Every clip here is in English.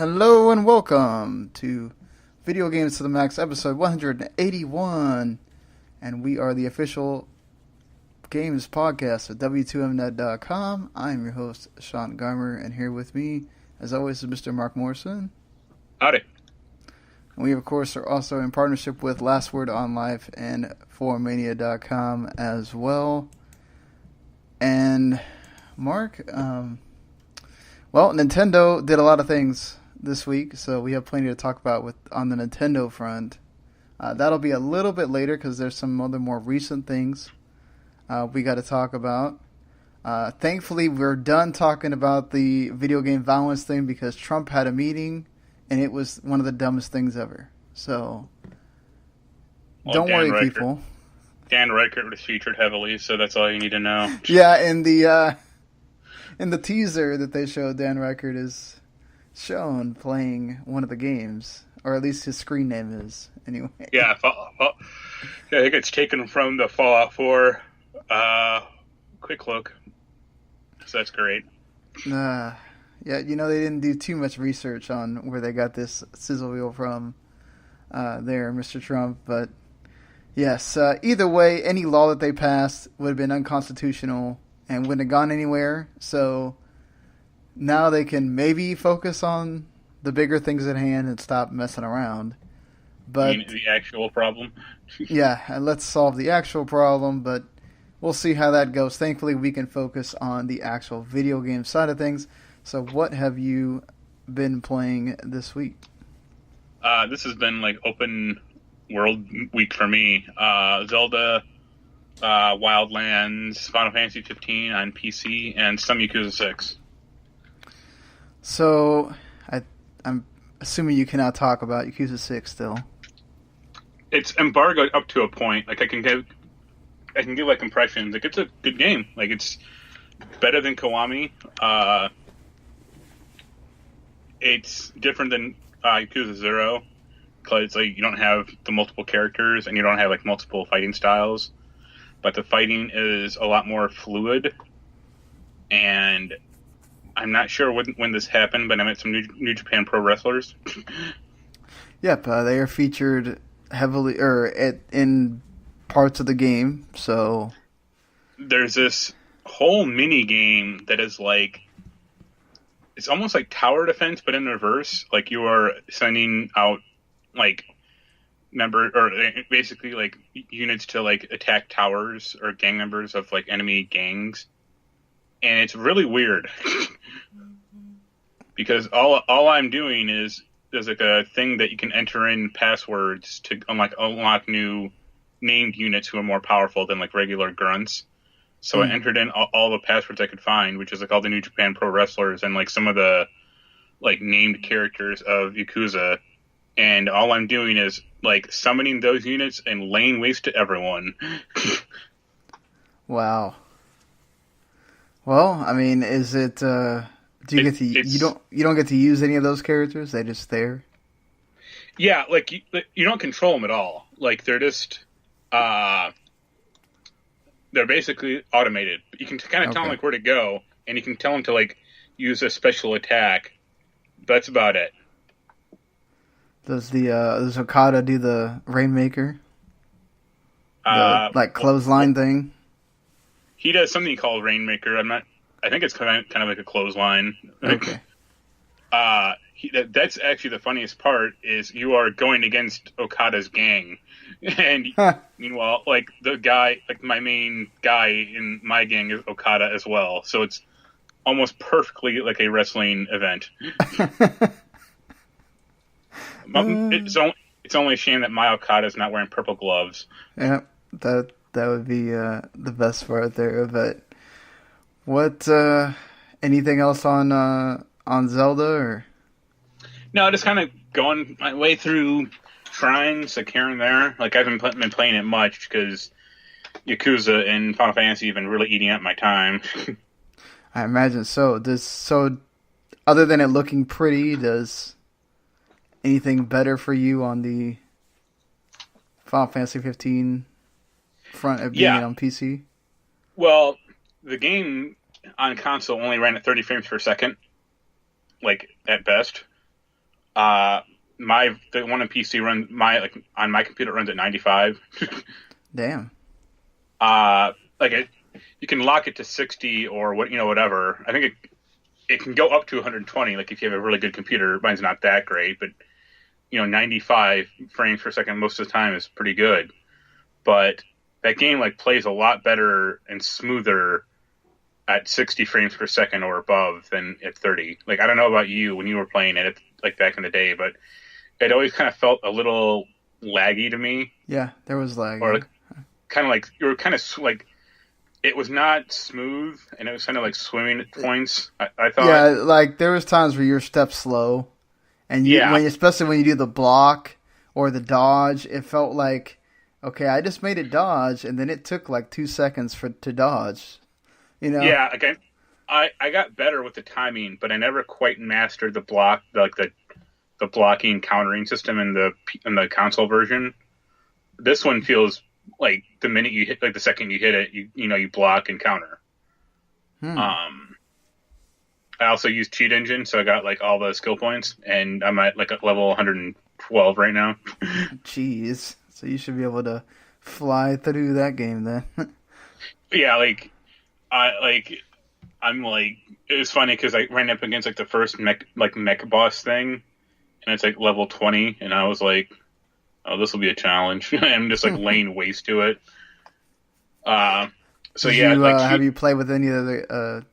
Hello and welcome to Video Games to the Max, episode 181. And we are the official games podcast at W2Mnet.com. I am your host, Sean Garmer, and here with me, as always, is Mr. Marc Morrison. Howdy. And we, of course, are also in partnership with Last Word on Life and Forumania.com as well. And Mark, Nintendo did a lot of things this week, so we have plenty to talk about on the Nintendo front. That'll be a little bit later because there's some other more recent things we got to talk about. Thankfully, we're done talking about the video game violence thing because Trump had a meeting and it was one of the dumbest things ever. So, don't worry, people. Dan Reichert was featured heavily, so that's all you need to know. Yeah, in the teaser that they showed, Dan Reichert is shown playing one of the games, or at least his screen name is, anyway. Yeah, I think it's taken from the Fallout 4 quick look, so that's great. Yeah, they didn't do too much research on where they got this sizzle reel from there, Mr. Trump, but yes, either way, any law that they passed would have been unconstitutional and wouldn't have gone anywhere, so now they can maybe focus on the bigger things at hand and stop messing around. But the actual problem? Yeah, and let's solve the actual problem, but we'll see how that goes. Thankfully, we can focus on the actual video game side of things. So what have you been playing this week? This has been like open world week for me. Zelda, Wildlands, Final Fantasy 15 on PC, and some Yakuza 6. So, I'm assuming you cannot talk about Yakuza 6 still. It's embargoed up to a point. Like I can give like impressions. Like it's a good game. Like it's better than Kiwami. It's different than Yakuza 0 because like you don't have the multiple characters and you don't have like multiple fighting styles. But the fighting is a lot more fluid, and I'm not sure when this happened, but I met some New Japan Pro wrestlers. Yep, they are featured heavily in parts of the game. So there's this whole mini game that is like it's almost like tower defense, but in reverse. Like you are sending out like basically like units to like attack towers or gang members of like enemy gangs. And it's really weird because all I'm doing is there's like a thing that you can enter in passwords to unlock new named units who are more powerful than like regular grunts. So I entered in all the passwords I could find, which is like all the New Japan Pro wrestlers and like some of the like named characters of Yakuza. And all I'm doing is like summoning those units and laying waste to everyone. Wow. Well, I mean, is it? Do you get to? You don't get to use any of those characters. They just there. Yeah, like you don't control them at all. Like they're just, they're basically automated. You can kind of tell them like where to go, and you can tell them to like use a special attack. That's about it. Does does Okada do the Rainmaker? Like clothesline thing. He does something called Rainmaker. I think it's kind of like a clothesline. Okay. That's actually the funniest part is you are going against Okada's gang, and meanwhile, like the guy, like my main guy in my gang is Okada as well. So it's almost perfectly like a wrestling event. It's only a shame that my Okada is not wearing purple gloves. Yeah, that would be the best part there. But what? Anything else on Zelda or? No, just kind of going my way through shrines, like here and there. Like I haven't been playing it much because Yakuza and Final Fantasy have been really eating up my time. I imagine so. Other than it looking pretty, does anything better for you on the Final Fantasy 15 front of being on PC? Well, the game on console only ran at 30 frames per second, like at best. Uh, the one on PC runs on my computer runs at 95. Damn. Like you can lock it to 60 or whatever. I think it can go up to 120. Like if you have a really good computer, mine's not that great, but 95 frames per second most of the time is pretty good. But that game like plays a lot better and smoother at 60 frames per second or above than at 30. Like I don't know about you when you were playing it like back in the day, but it always kind of felt a little laggy to me. Yeah, there was lag. Or like kind of like you were kind of like it was not smooth and it was kind of like swimming at points. I thought. Yeah, like there was times where your steps slow, and especially when you do the block or the dodge, it felt like, okay, I just made it dodge, and then it took like 2 seconds to dodge. Yeah, again, I got better with the timing, but I never quite mastered the block, like the blocking countering system in the console version. This one feels like the minute you hit, like the second you hit it, you block and counter. I also use Cheat Engine, so I got like all the skill points, and I'm at like a level 112 right now. Jeez, so you should be able to fly through that game then. Yeah, I'm like, it was funny because I ran up against like the first mech boss thing, and it's like level 20, and I was like, oh, this will be a challenge. I'm just like laying waste to it. So have you played with any of the?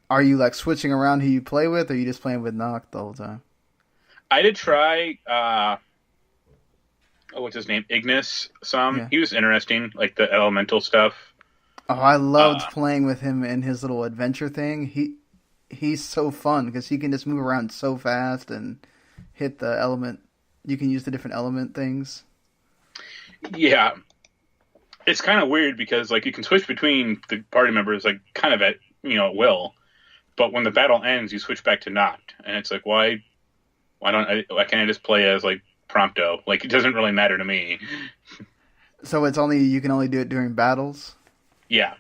Are you like switching around who you play with, or are you just playing with Noct the whole time? I did try. What's his name? Ignis. Yeah. He was interesting, like the elemental stuff. Oh, I loved playing with him in his little adventure thing. He's so fun because he can just move around so fast and hit the element. You can use the different element things. Yeah, it's kind of weird because like you can switch between the party members like kind of at will, but when the battle ends, you switch back to Noct, and it's like why can't I just play as like Prompto? Like it doesn't really matter to me. So you can only do it during battles. Yeah.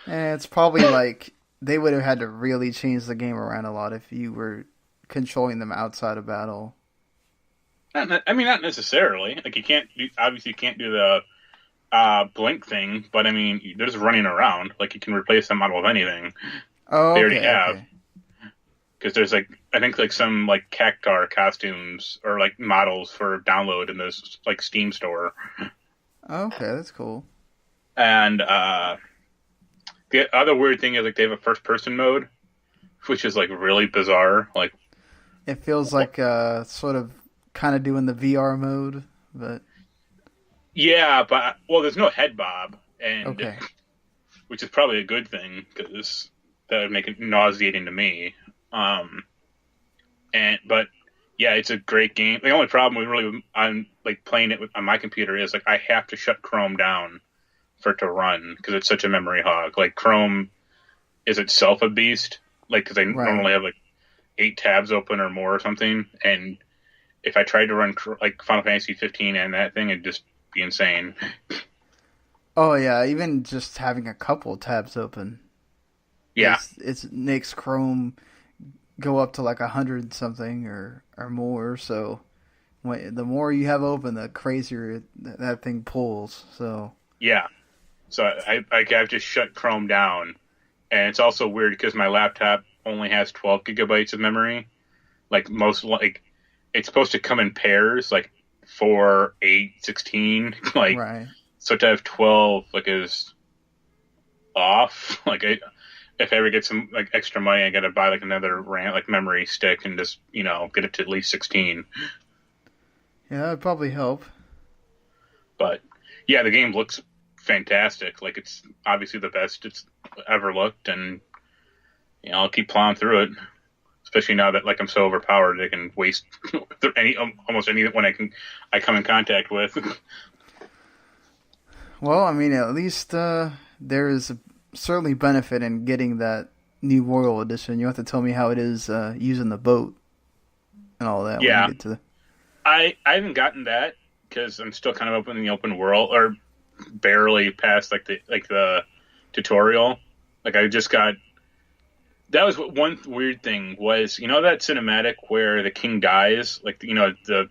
It's probably like they would have had to really change the game around a lot if you were controlling them outside of battle. Not necessarily. Like you can't do the blink thing, but I mean they're just running around. Like you can replace them out with anything. Oh, they already have. Because there's like I think like some like Cactar costumes or like models for download in this like Steam store. Okay, that's cool. And the other weird thing is like they have a first person mode, which is like really bizarre. Like it feels like sort of kind of doing the VR mode, but yeah, but there's no head bob, and okay. Which is probably a good thing because that would make it nauseating to me. But yeah, it's a great game. The only problem I'm like playing it on my computer is like I have to shut Chrome down for it to run because it's such a memory hog. Like Chrome is itself a beast. Like because I normally have like 8 tabs open or more or something, and if I tried to run like Final Fantasy 15 and that thing, it'd just be insane. Oh yeah, even just having a couple tabs open. Yeah, it makes Chrome go up to like 100 something or more. So the more you have open, the crazier that thing pulls. So yeah. So I've just shut Chrome down, and it's also weird because my laptop only has 12 gigabytes of memory. Like it's supposed to come in pairs, like 4, 8, 16. Like right. So to have 12 like is off. Like if I ever get some like extra money, I gotta buy like another memory stick and just get it to at least 16. Yeah, that would probably help. But yeah, the game looks fantastic. Like it's obviously the best it's ever looked, and I'll keep plowing through it. Especially now that like I'm so overpowered, I can waste almost anyone I come in contact with. Well, I mean, at least there is certainly benefit in getting that new Royal Edition. You have to tell me how it is using the boat and all that. Yeah, when you get to I haven't gotten that because I'm still kind of up in the open world, or barely past like the tutorial. Like I just got That was one weird thing was, that cinematic where the king dies, like, the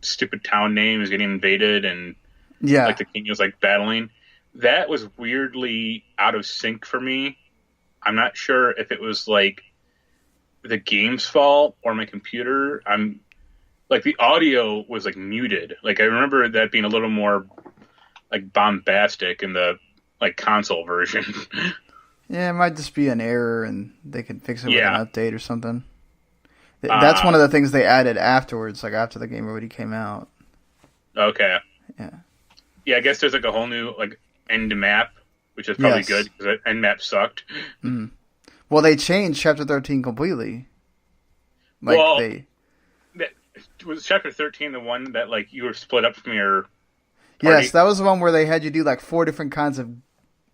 stupid town name is getting invaded and Yeah. like the king is like battling. That was weirdly out of sync for me. I'm not sure if it was like the game's fault or my computer. I'm like the audio was like muted. Like I remember that being a little more like bombastic in the like console version. Yeah, it might just be an error, and they can fix it with an update or something. That's one of the things they added afterwards, like after the game already came out. Okay. Yeah. Yeah, I guess there's like a whole new like end map, which is probably good because end map sucked. Mm. Well, they changed Chapter 13 completely. Was Chapter 13 the one that like you were split up from your party? Yes, that was the one where they had you do like 4 different kinds of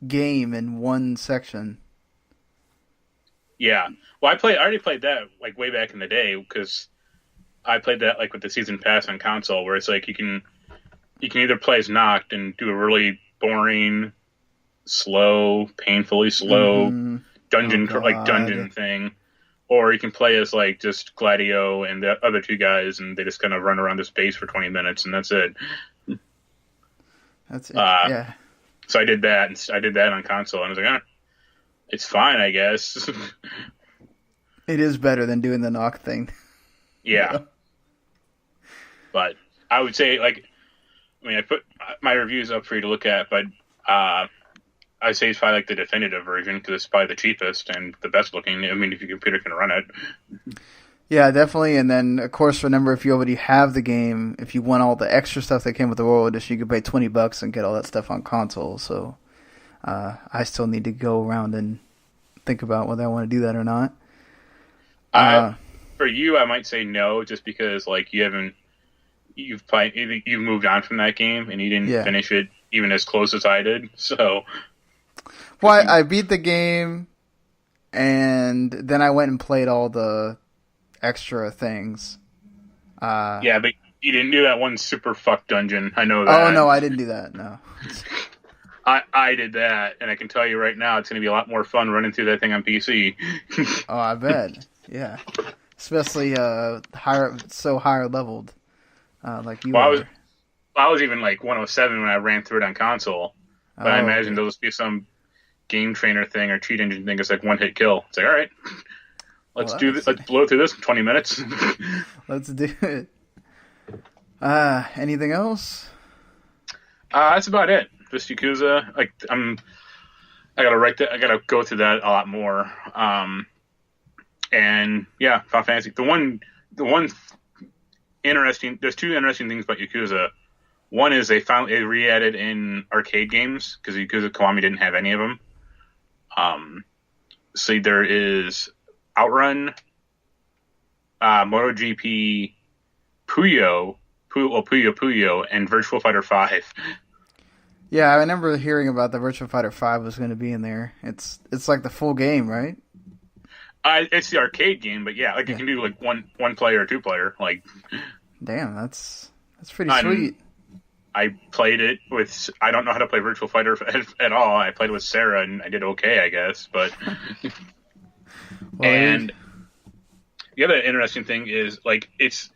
game in one section. Yeah. Well, I already played that like way back in the day because I played that like with the season pass on console, where it's like you can either play as Noct and do a really boring, slow, painfully slow dungeon thing, or you can play as like just Gladio and the other 2 guys, and they just kind of run around this base for 20 minutes, and that's it. That's it. Yeah. So I did that, and I did that on console, and I was like, it's fine, I guess. It is better than doing the Noct thing. Yeah. But I would say, like, I mean, I put my reviews up for you to look at, but I'd say it's probably like the definitive version because it's probably the cheapest and the best looking. I mean, if your computer can run it. Yeah, definitely. And then, of course, remember, if you already have the game, if you want all the extra stuff that came with the Royal Edition, you could pay $20 and get all that stuff on console. So I still need to go around and think about whether I want to do that or not. For you, I might say no, just because like you've moved on from that game and you didn't finish it even as close as I did. So, well, I beat the game, and then I went and played all the extra things. Yeah, but you didn't do that one super fuck dungeon. I know that. Oh no, I didn't do that. No. I did that, and I can tell you right now, it's going to be a lot more fun running through that thing on PC. Oh, I bet. Yeah, especially higher leveled, like you are. I was even like 107 when I ran through it on console, but I imagine there'll just be some game trainer thing or cheat engine thing. It's like one hit kill. It's like, all right, let's do this. Let's blow through this in 20 minutes. Let's do it. Anything else? That's about it. Just Yakuza. Like I gotta go through that a lot more. And yeah, Final Fantasy. The one interesting. There's 2 interesting things about Yakuza. One is they re-added in arcade games because Yakuza Kiwami didn't have any of them. So there is Outrun, MotoGP, Puyo, and Virtual Fighter 5. Yeah, I remember hearing about the Virtual Fighter 5 was going to be in there. It's like the full game, right? It's the arcade game, but yeah, like you can do like one player or 2 player. Like, damn, that's pretty sweet. I played it with. I don't know how to play Virtual Fighter at all. I played with Sarah, and I did okay, I guess. But and the other interesting thing is like it's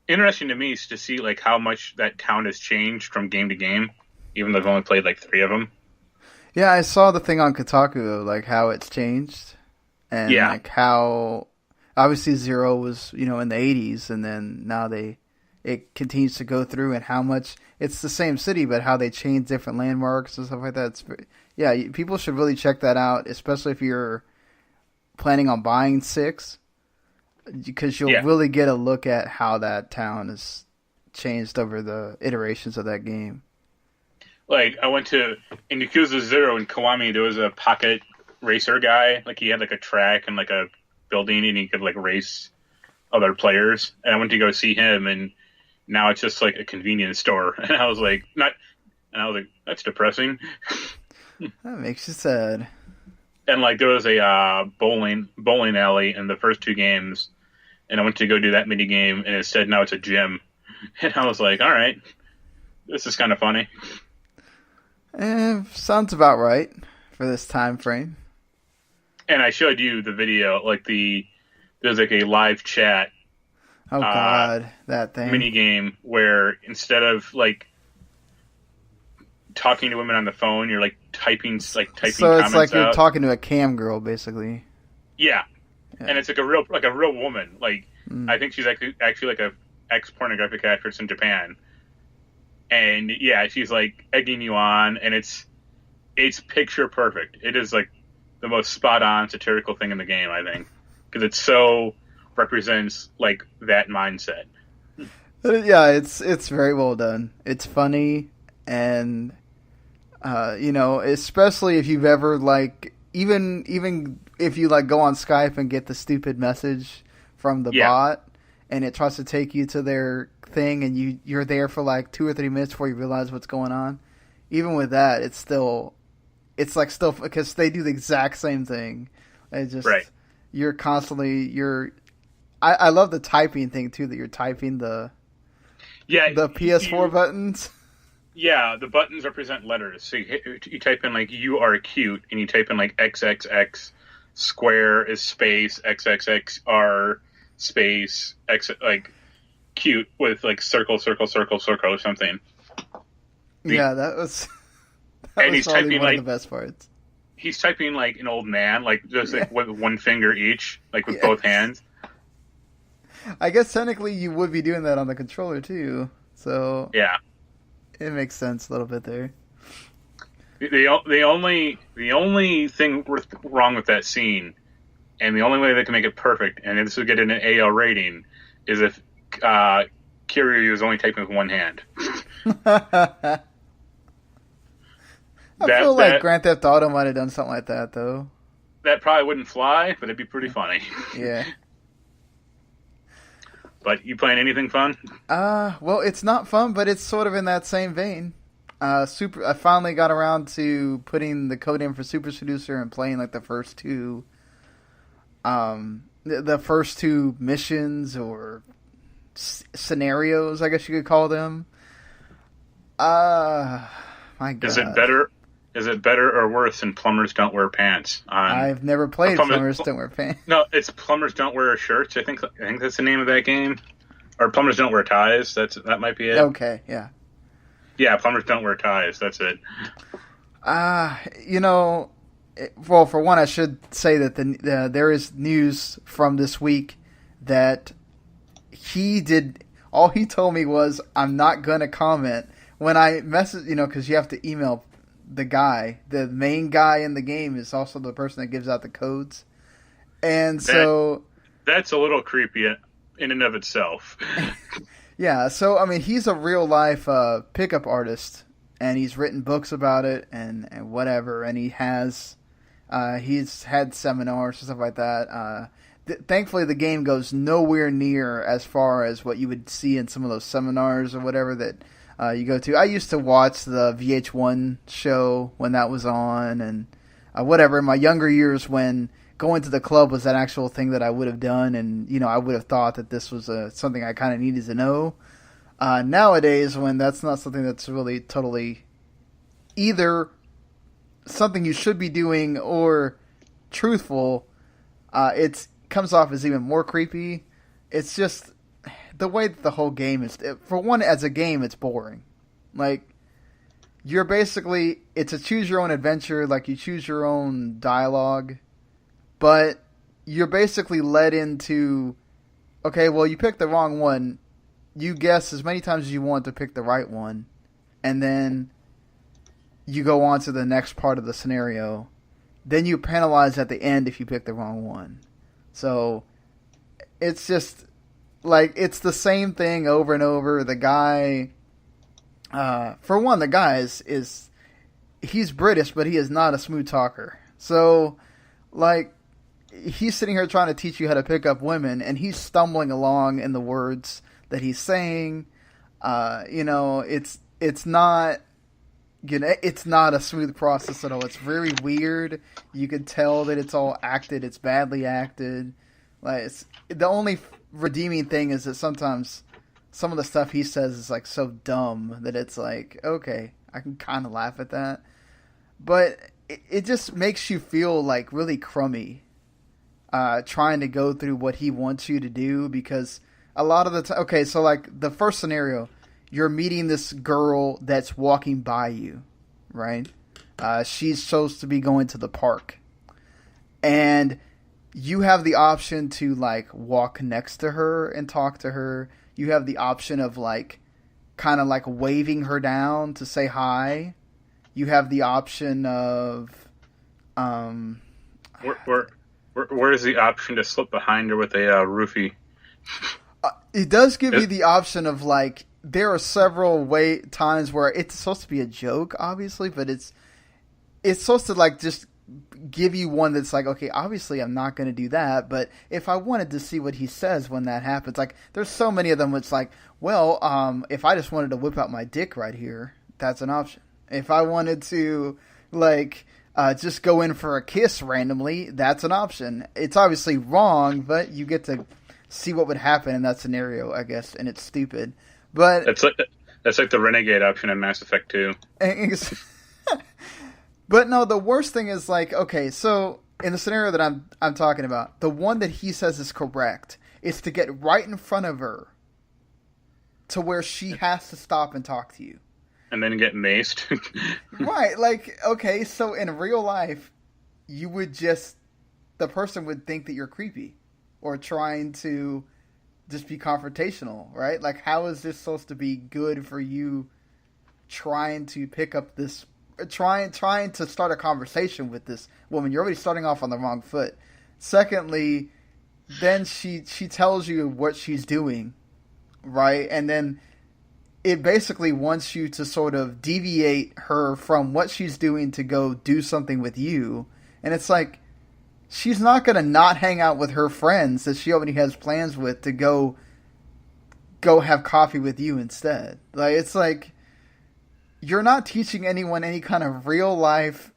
interesting to me to see like how much that town has changed from game to game, even though I've only played like 3 of them. Yeah, I saw the thing on Kotaku, like how it's changed, and like how obviously Zero was in the 80s, and then now it continues to go through, and how much it's the same city, but how they change different landmarks and stuff like that. People should really check that out, especially if you're planning on buying 6, because you'll really get a look at how that town has changed over the iterations of that game. Like, I went in Yakuza 0 in Kiwami, there was a pocket racer guy. Like, he had, like, a track and, like, a building, and he could, like, race other players. And I went to go see him, and now it's just, like, a convenience store. And I was like, that's depressing. That makes you sad. And, like, there was a bowling alley in the first 2 games, and I went to go do that mini game, and instead now it's a gym. And I was like, all right, this is kind of funny. Sounds about right for this time frame. And I showed you the video, like there's like a live chat Oh God, that thing. mini game where instead of like talking to women on the phone, you're like typing So comments it's like you're out. talking to a cam girl, basically. Yeah. And it's like a real woman. Like I think she's actually like a ex-pornographic actress in Japan. And yeah, she's like egging you on, and it's picture perfect. It is like the most spot on satirical thing in the game, I think, because it so represents like that mindset. Yeah, it's very well done. It's funny, and especially if you've ever like even if you like go on Skype and get the stupid message from the bot, and it tries to take you to their thing, and you're there for like 2 or 3 minutes before you realize what's going on. Even with that, it's still because they do the exact same thing. It's just you're constantly I love the typing thing too, that you're typing the PS4 buttons. Yeah, the buttons represent letters. So you type in like "you are cute" and you type in like XXX, square is space XXXR space X, like cute with like circle or something. Yeah, that was he's probably typing one like of the best parts. He's typing like an old man, like just like with one finger each, like with both hands. I guess technically you would be doing that on the controller too, so yeah, it makes sense a little bit there. The only thing wrong with that scene, and the only way they can make it perfect, and this would get an AL rating, is if Kiryu is only typing with one hand. I feel like Grand Theft Auto might have done something like that, though. That probably wouldn't fly, but it'd be pretty funny. Yeah. But you playing anything fun? Well, it's not fun, but it's sort of in that same vein. I finally got around to putting the code in for Super Seducer and playing like the first two missions or scenarios, I guess you could call them. My God. Is it better or worse than Plumbers Don't Wear Pants? I've never played Plumbers Don't Wear Pants. No, it's Plumbers Don't Wear Shirts. I think that's the name of that game. Or Plumbers Don't Wear Ties. That might be it. Okay, yeah. Yeah, Plumbers Don't Wear Ties. That's it. Well, for one, I should say that there is news from this week that all he told me was, I'm not going to comment. When I message, because you have to email the main guy in the game is also the person that gives out the codes. And so that's a little creepy in and of itself. Yeah. So, I mean, he's a real life, pickup artist, and he's written books about it and whatever. And he's had seminars and stuff like that. Thankfully the game goes nowhere near as far as what you would see in some of those seminars or whatever that, you go to. I used to watch the VH1 show when that was on, and whatever. In my younger years, when going to the club was an actual thing that I would have done, and I would have thought that this was something I kind of needed to know. Nowadays, when that's not something that's really totally either something you should be doing or truthful, it comes off as even more creepy. It's just the way that the whole game is, for one, as a game, it's boring. Like, you're basically, it's a choose your own adventure, like you choose your own dialogue, but you're basically led into, okay, well, you picked the wrong one, you guess as many times as you want to pick the right one, and then you go on to the next part of the scenario. Then you penalize at the end if you pick the wrong one. So, it's just, like, it's the same thing over and over. The guy, for one, the guy he's British, but he is not a smooth talker. So, like, he's sitting here trying to teach you how to pick up women, and he's stumbling along in the words that he's saying. It's not, it's not a smooth process at all. It's very weird. You can tell that it's all acted. It's badly acted. Like, the only redeeming thing is that sometimes some of the stuff he says is like so dumb that it's like, okay, I can kind of laugh at that, but it just makes you feel like really crummy trying to go through what he wants you to do, because a lot of the time, okay, so like the first scenario, you're meeting this girl that's walking by you, right? She's supposed to be going to the park, and you have the option to like walk next to her and talk to her. You have the option of like kind of like waving her down to say hi. You have the option of where is the option to slip behind her with a roofie? It does give you the option of like, there are several times where it's supposed to be a joke, obviously, but it's supposed to like just give you one that's like, okay, obviously I'm not going to do that, but if I wanted to see what he says when that happens, like there's so many of them. It's like, well, if I just wanted to whip out my dick right here, that's an option. If I wanted to like just go in for a kiss randomly, that's an option. It's obviously wrong, but you get to see what would happen in that scenario, I guess, and it's stupid. But that's like the Renegade option in Mass Effect 2. But no, the worst thing is like, okay, so in the scenario that I'm talking about, the one that he says is correct is to get right in front of her to where she has to stop and talk to you. And then get maced. Right, like, okay, so in real life, the person would think that you're creepy or trying to just be confrontational, right? Like, how is this supposed to be good for you trying to pick up this, trying to start a conversation with this woman? You're already starting off on the wrong foot. Secondly, then she tells you what she's doing, right? And then it basically wants you to sort of deviate her from what she's doing to go do something with you. And it's like, she's not going to not hang out with her friends that she already has plans with to go have coffee with you instead. Like, it's like, you're not teaching anyone any kind of real life,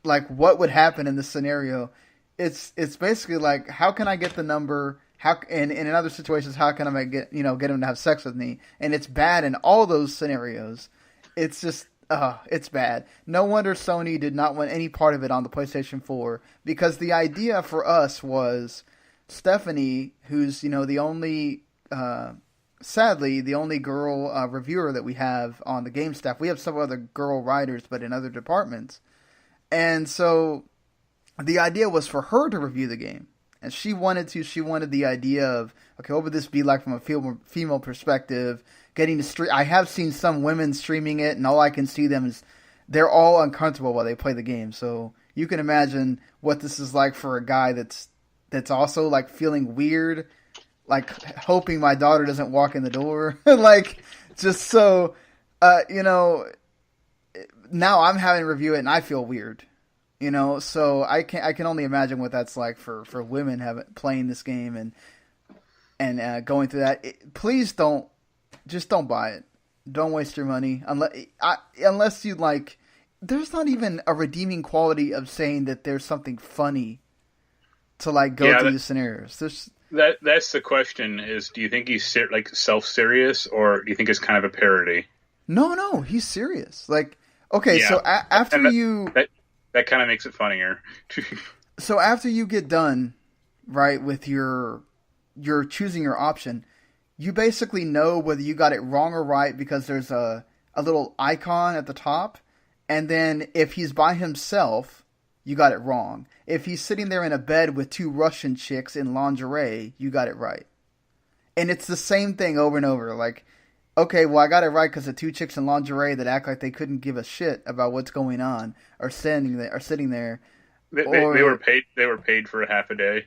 like what would happen in this scenario. It's basically like, how can I get the number? And in other situations, how can I get him to have sex with me? And it's bad in all those scenarios. It's just, it's bad. No wonder Sony did not want any part of it on the PlayStation 4, because the idea for us was Stephanie, who's, the only, sadly, the only girl reviewer that we have on the game staff. We have some other girl writers, but in other departments. And so the idea was for her to review the game. And she wanted the idea of, okay, what would this be like from a female perspective? Getting to stream. I have seen some women streaming it, and all I can see them is they're all uncomfortable while they play the game. So you can imagine what this is like for a guy that's also like feeling weird, like hoping my daughter doesn't walk in the door, like just so, now I'm having to review it and I feel weird. So I can only imagine what that's like for women playing this game and going through that. Please don't buy it. Don't waste your money unless you like. There's not even a redeeming quality of saying that there's something funny to like go through the scenarios. That's the question: is do you think he's like self-serious, or do you think it's kind of a parody? No, he's serious. Like, okay, so after that kind of makes it funnier. So after you get done, right, with you're choosing your option, you basically know whether you got it wrong or right because there's a little icon at the top. And then if he's by himself, you got it wrong. If he's sitting there in a bed with two Russian chicks in lingerie, you got it right. And it's the same thing over and over. Like, okay, well, I got it right because the two chicks in lingerie that act like they couldn't give a shit about what's going on are sitting there. They were paid. They were paid for a half a day,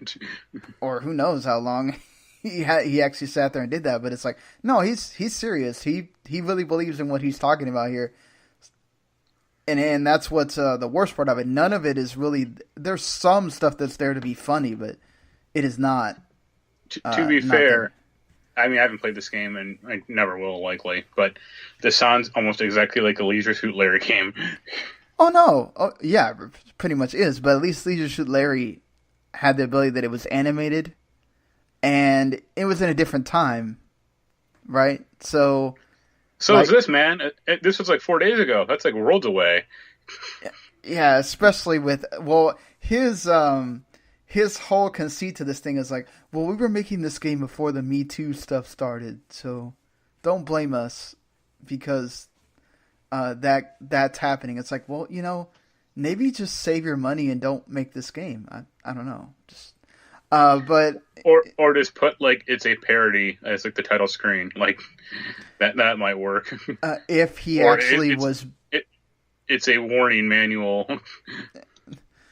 or who knows how long he actually sat there and did that. But it's like, no, he's serious. He really believes in what he's talking about here. And that's what's the worst part of it. None of it is really. There's some stuff that's there to be funny, but it is not. To be fair. I mean, I haven't played this game, and I never will, likely. But this sounds almost exactly like a Leisure Suit Larry game. Oh, no. Oh, yeah, pretty much is. But at least Leisure Suit Larry had the ability that it was animated, and it was in a different time, right? So like, is this, man. This was like 4 days ago. That's like worlds away. Yeah, especially with, well, his his whole conceit to this thing is like, well, we were making this game before the Me Too stuff started, so don't blame us because that's happening. It's like, well, maybe just save your money and don't make this game. I don't know, just but or just put like it's a parody as like the title screen, like that might work. If he or actually it's a warning manual.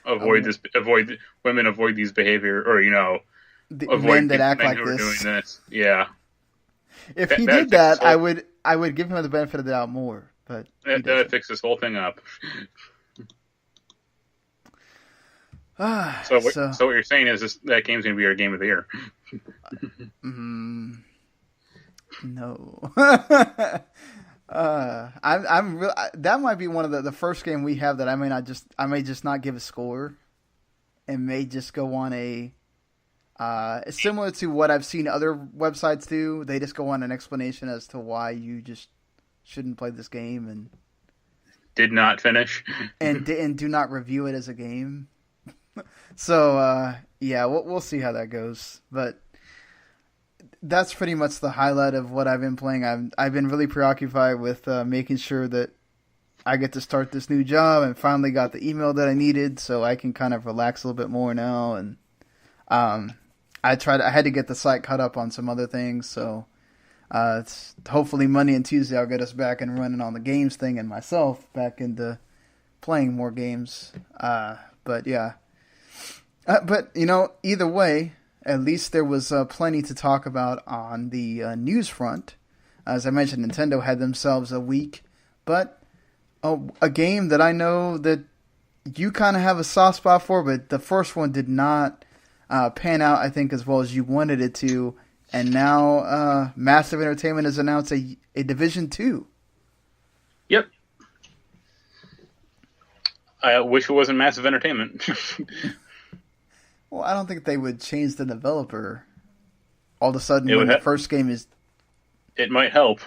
Avoid these behavior, or the men that act like this. Doing this. Yeah. If he did that, I would give him the benefit of the doubt more. But that would fix this whole thing up. So what you're saying is that game's going to be our game of the year? No. I'm real. That might be one of the first game we have that I may just not give a score, and may just go on a similar to what I've seen other websites do. They just go on an explanation as to why you just shouldn't play this game and did not finish and do not review it as a game. So yeah, we'll see how that goes, but. That's pretty much the highlight of what I've been playing. I've been really preoccupied with making sure that I get to start this new job and finally got the email that I needed, so I can kind of relax a little bit more now. And I had to get the site caught up on some other things, so it's hopefully Monday and Tuesday I'll get us back and running on the games thing and myself back into playing more games. But yeah, but either way. At least there was plenty to talk about on the news front. As I mentioned, Nintendo had themselves a week. But a game that I know that you kind of have a soft spot for, but the first one did not pan out, I think, as well as you wanted it to. And now Massive Entertainment has announced a Division 2. Yep. I wish it wasn't Massive Entertainment. Well, I don't think they would change the developer all of a sudden when the first game is... It might help.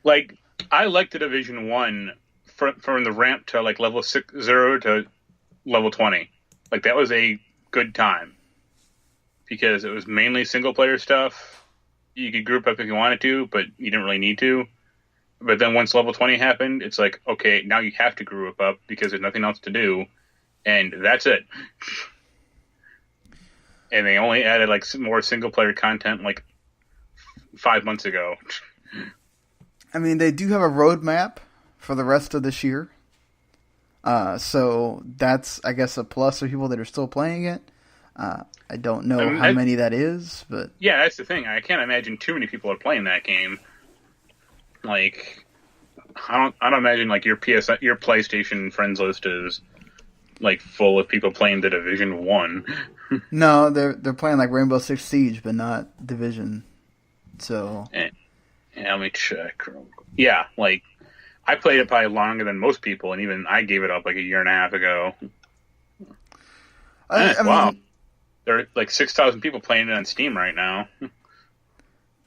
Like, I liked the Division 1 from the ramp to, like, level 0 to level 20. Like, that was a good time. Because it was mainly single-player stuff. You could group up if you wanted to, but you didn't really need to. But then once level 20 happened, it's like, okay, now you have to group up because there's nothing else to do. And that's it. And they only added like some more single player content like 5 months ago. I mean, they do have a roadmap for the rest of this year. So that's, I guess, a plus for people that are still playing it. I don't know how many that is, but yeah, that's the thing. I can't imagine too many people are playing that game. Like, I don't imagine like your PlayStation friends list is like full of people playing the Division 1. No, they're playing like Rainbow Six Siege, but not Division. So yeah, let me check. Yeah, like I played it probably longer than most people, and even I gave it up like a year and a half ago. Wow, there are like 6,000 people playing it on Steam right now.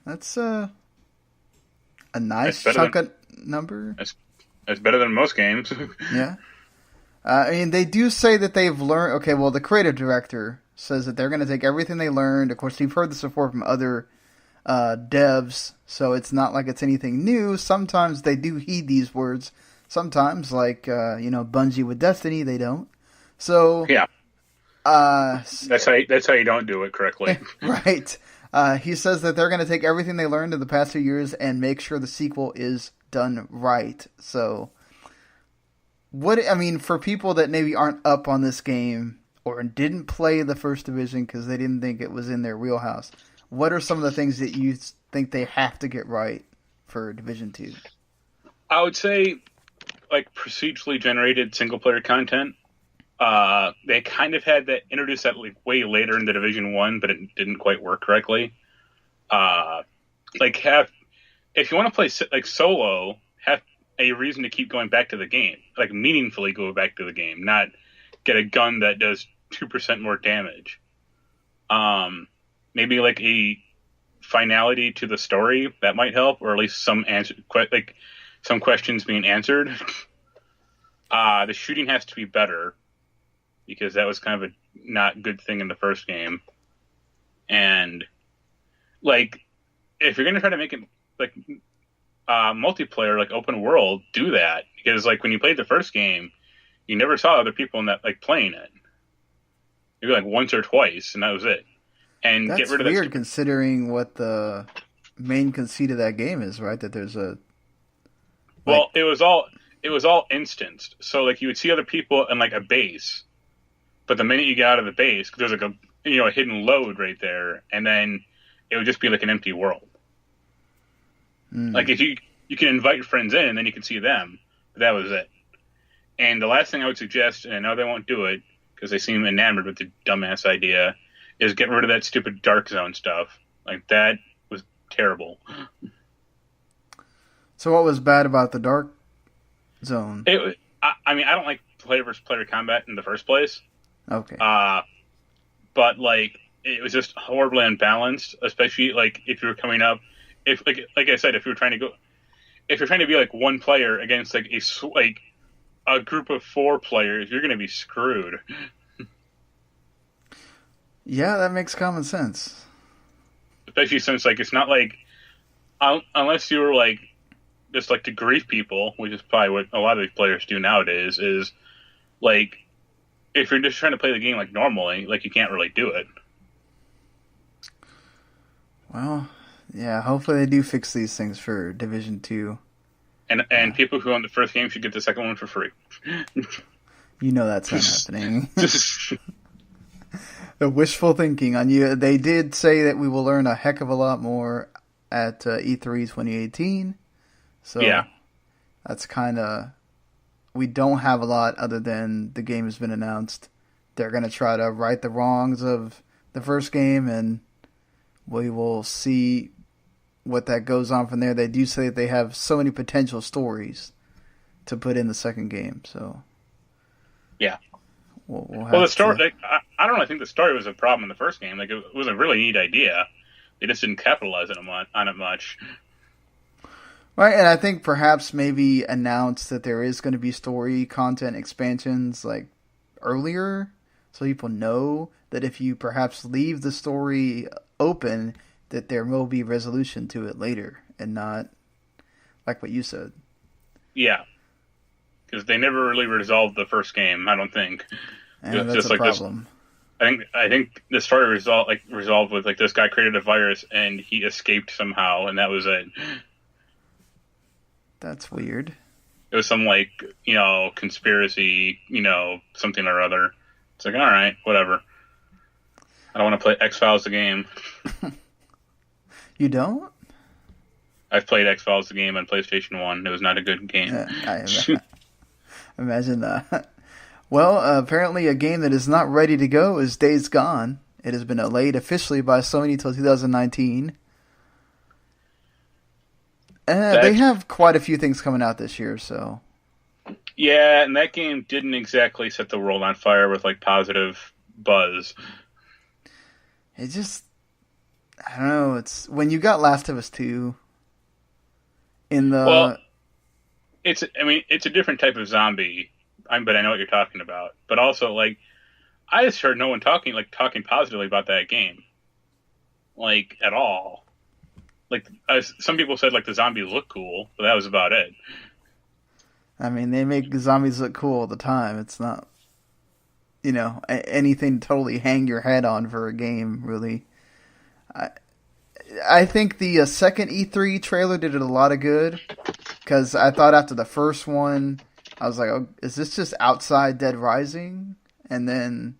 That's a nice chunk of number. That's better than most games. Yeah. I mean, they do say that they've learned... Okay, well, the creative director says that they're going to take everything they learned. Of course, you've heard this before from other devs, so it's not like it's anything new. Sometimes they do heed these words. Sometimes, like, Bungie with Destiny, they don't. So... Yeah. That's how you don't do it correctly. Right. He says that they're going to take everything they learned in the past few years and make sure the sequel is done right. So... for people that maybe aren't up on this game or didn't play the first Division because they didn't think it was in their wheelhouse, what are some of the things that you think they have to get right for Division 2? I would say, like, procedurally generated single-player content. They kind of had that introduced that like way later in the Division 1, but it didn't quite work correctly. If you want to play like solo, have a reason to keep going back to the game, like meaningfully go back to the game, not get a gun that does 2% more damage. Maybe like a finality to the story that might help, or at least some some questions being answered. The shooting has to be better because that was kind of not good thing in the first game. And like, if you're gonna try to make it like multiplayer, like open world, do that, because like when you played the first game, you never saw other people in that like playing it. Maybe like once or twice, and that was it. And That's get rid of weird that. Considering what the main conceit of that game is, right? That there's a Well, it was all instanced. So like you would see other people in like a base, but the minute you get out of the base, there's like a hidden load right there, and then it would just be like an empty world. Like if you can invite friends in, and then you can see them. But that was it. And the last thing I would suggest, and I know they won't do it because they seem enamored with the dumbass idea, is get rid of that stupid Dark Zone stuff. Like that was terrible. So what was bad about the Dark Zone? I mean, I don't like player versus player combat in the first place. Okay. But like it was just horribly unbalanced, especially like if you were coming up, if like I said, if you're trying to be like one player against like a group of 4 players, you're going to be screwed. Yeah, that makes common sense. Especially since like it's not like unless you were like just like to grief people, which is probably what a lot of these players do nowadays, is like if you're just trying to play the game like normally, like you can't really do it. Well, yeah, hopefully they do fix these things for Division 2. And people who own the first game should get the second one for free. You know that's not happening. The wishful thinking on you. They did say that we will learn a heck of a lot more at E3 2018. So yeah, that's kind of... We don't have a lot other than the game has been announced. They're going to try to right the wrongs of the first game, and we will see what that goes on from there. They do say that they have so many potential stories to put in the second game, so... Yeah. We'll the story... Like, I don't really think the story was a problem in the first game. Like, it was a really neat idea. They just didn't capitalize on it much. Right, and I think perhaps maybe announce that there is going to be story content expansions like earlier, so people know that if you perhaps leave the story open, that there will be resolution to it later, and not like what you said. Yeah, because they never really resolved the first game. I don't think. And that's just a like problem. I think the story resolved with like this guy created a virus and he escaped somehow, and that was it. That's weird. It was some like conspiracy, something or other. It's like, all right, whatever. I don't want to play X-Files the game. You don't? I've played X-Files the game on PlayStation 1. It was not a good game. I imagine that. Well, apparently a game that is not ready to go is Days Gone. It has been delayed officially by Sony till 2019. They have quite a few things coming out this year, so... Yeah, and that game didn't exactly set the world on fire with, like, positive buzz. It just... I don't know, it's... When you got Last of Us 2 in the... Well, it's a different type of zombie, but I know what you're talking about. But also, like, I just heard no one talking positively about that game. Like, at all. Like, some people said, like, the zombies look cool, but that was about it. I mean, they make zombies look cool all the time. It's not, anything to totally hang your head on for a game, really. I think the second E3 trailer did it a lot of good, because I thought after the first one, I was like, oh, is this just Outside Dead Rising? And then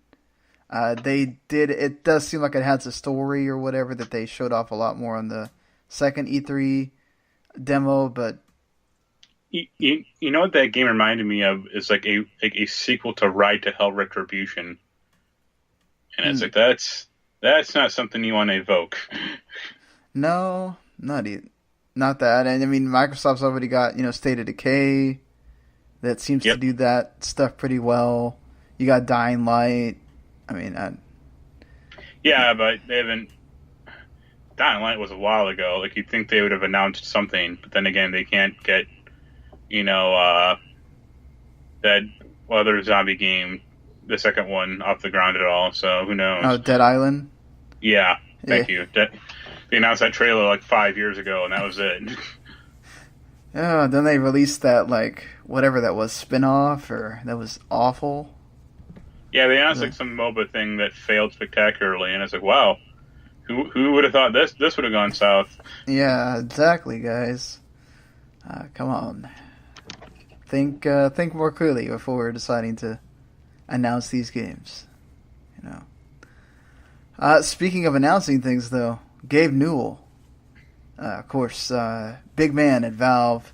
it does seem like it has a story or whatever that they showed off a lot more on the second E3 demo, but... You know what that game reminded me of is like a sequel to Ride to Hell Retribution, and it's like that's not something you want to evoke. No, not that. And I mean, Microsoft's already got State of Decay that seems to do that stuff pretty well. You got Dying Light. I mean, yeah, but they haven't. Dying Light was a while ago. Like you'd think they would have announced something, but then again, they can't get. That other zombie game the second one off the ground at all. So who knows? Oh, Dead Island. Yeah, thank you. They announced that trailer like 5 years ago, and that was it. Yeah, then they released that, like, whatever that was, spin-off, or that was awful. Yeah, they announced like some MOBA thing that failed spectacularly, and it's like, wow, who would have thought this would have gone south? Yeah, exactly, guys. Come on, think more clearly before we're deciding to announce these games. You know. Speaking of announcing things, though, Gabe Newell, of course, big man at Valve,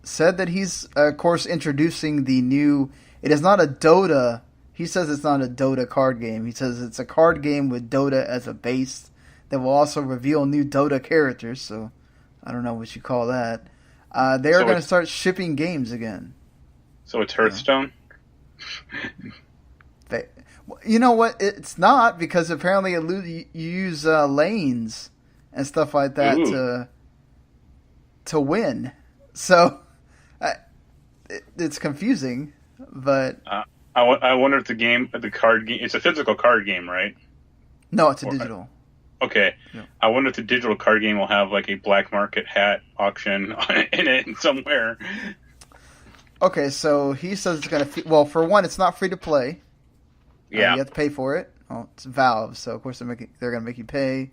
said that he's, of course, introducing the new. It is not a Dota. He says it's not a Dota card game. He says it's a card game with Dota as a base that will also reveal new Dota characters. So I don't know what you call that. They are going to start shipping games again. So it's Hearthstone? You know what? It's not, because apparently you use lanes and stuff like that to win. So it's confusing, but I wonder if the card game, it's a physical card game, right? No, it's a digital. Okay. Yeah. I wonder if the digital card game will have like a black market hat auction in it somewhere. Okay, so he says it's going to... Well, for one, it's not free to play. Yeah. You have to pay for it. Well, it's Valve, so of course they're going to make you pay.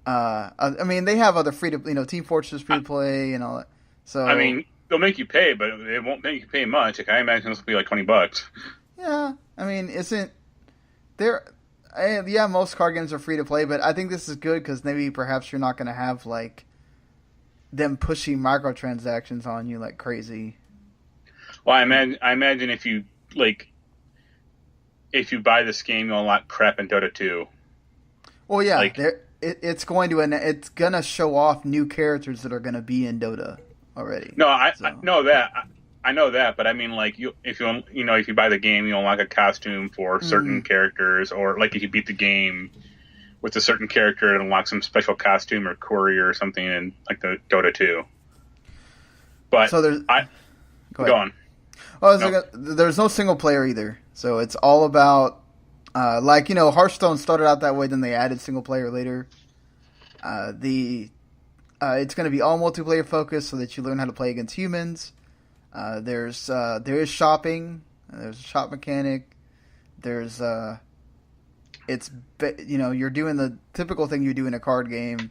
I mean, they have other free to... Team Fortress free to play and all that. So I mean, they'll make you pay, but it won't make you pay much. Like, I imagine this will be like $20. Yeah, I mean, isn't... Yeah, most card games are free to play, but I think this is good because maybe perhaps you're not going to have, like, them pushing microtransactions on you like crazy. Well, I imagine if you buy this game, you'll unlock crap in Dota 2. Well, yeah, it's going to show off new characters that are going to be in Dota already. No, I know that. I know that, but I mean, like, if you buy the game, you unlock a costume for certain characters, or like if you beat the game with a certain character, it unlocks some special costume or courier or something in like the Dota 2. But so go on. Oh, there's no single player either, so it's all about Hearthstone started out that way, then they added single player later. It's going to be all multiplayer focused, so that you learn how to play against humans. There is shopping. There's a shop mechanic. There's you're doing the typical thing you do in a card game.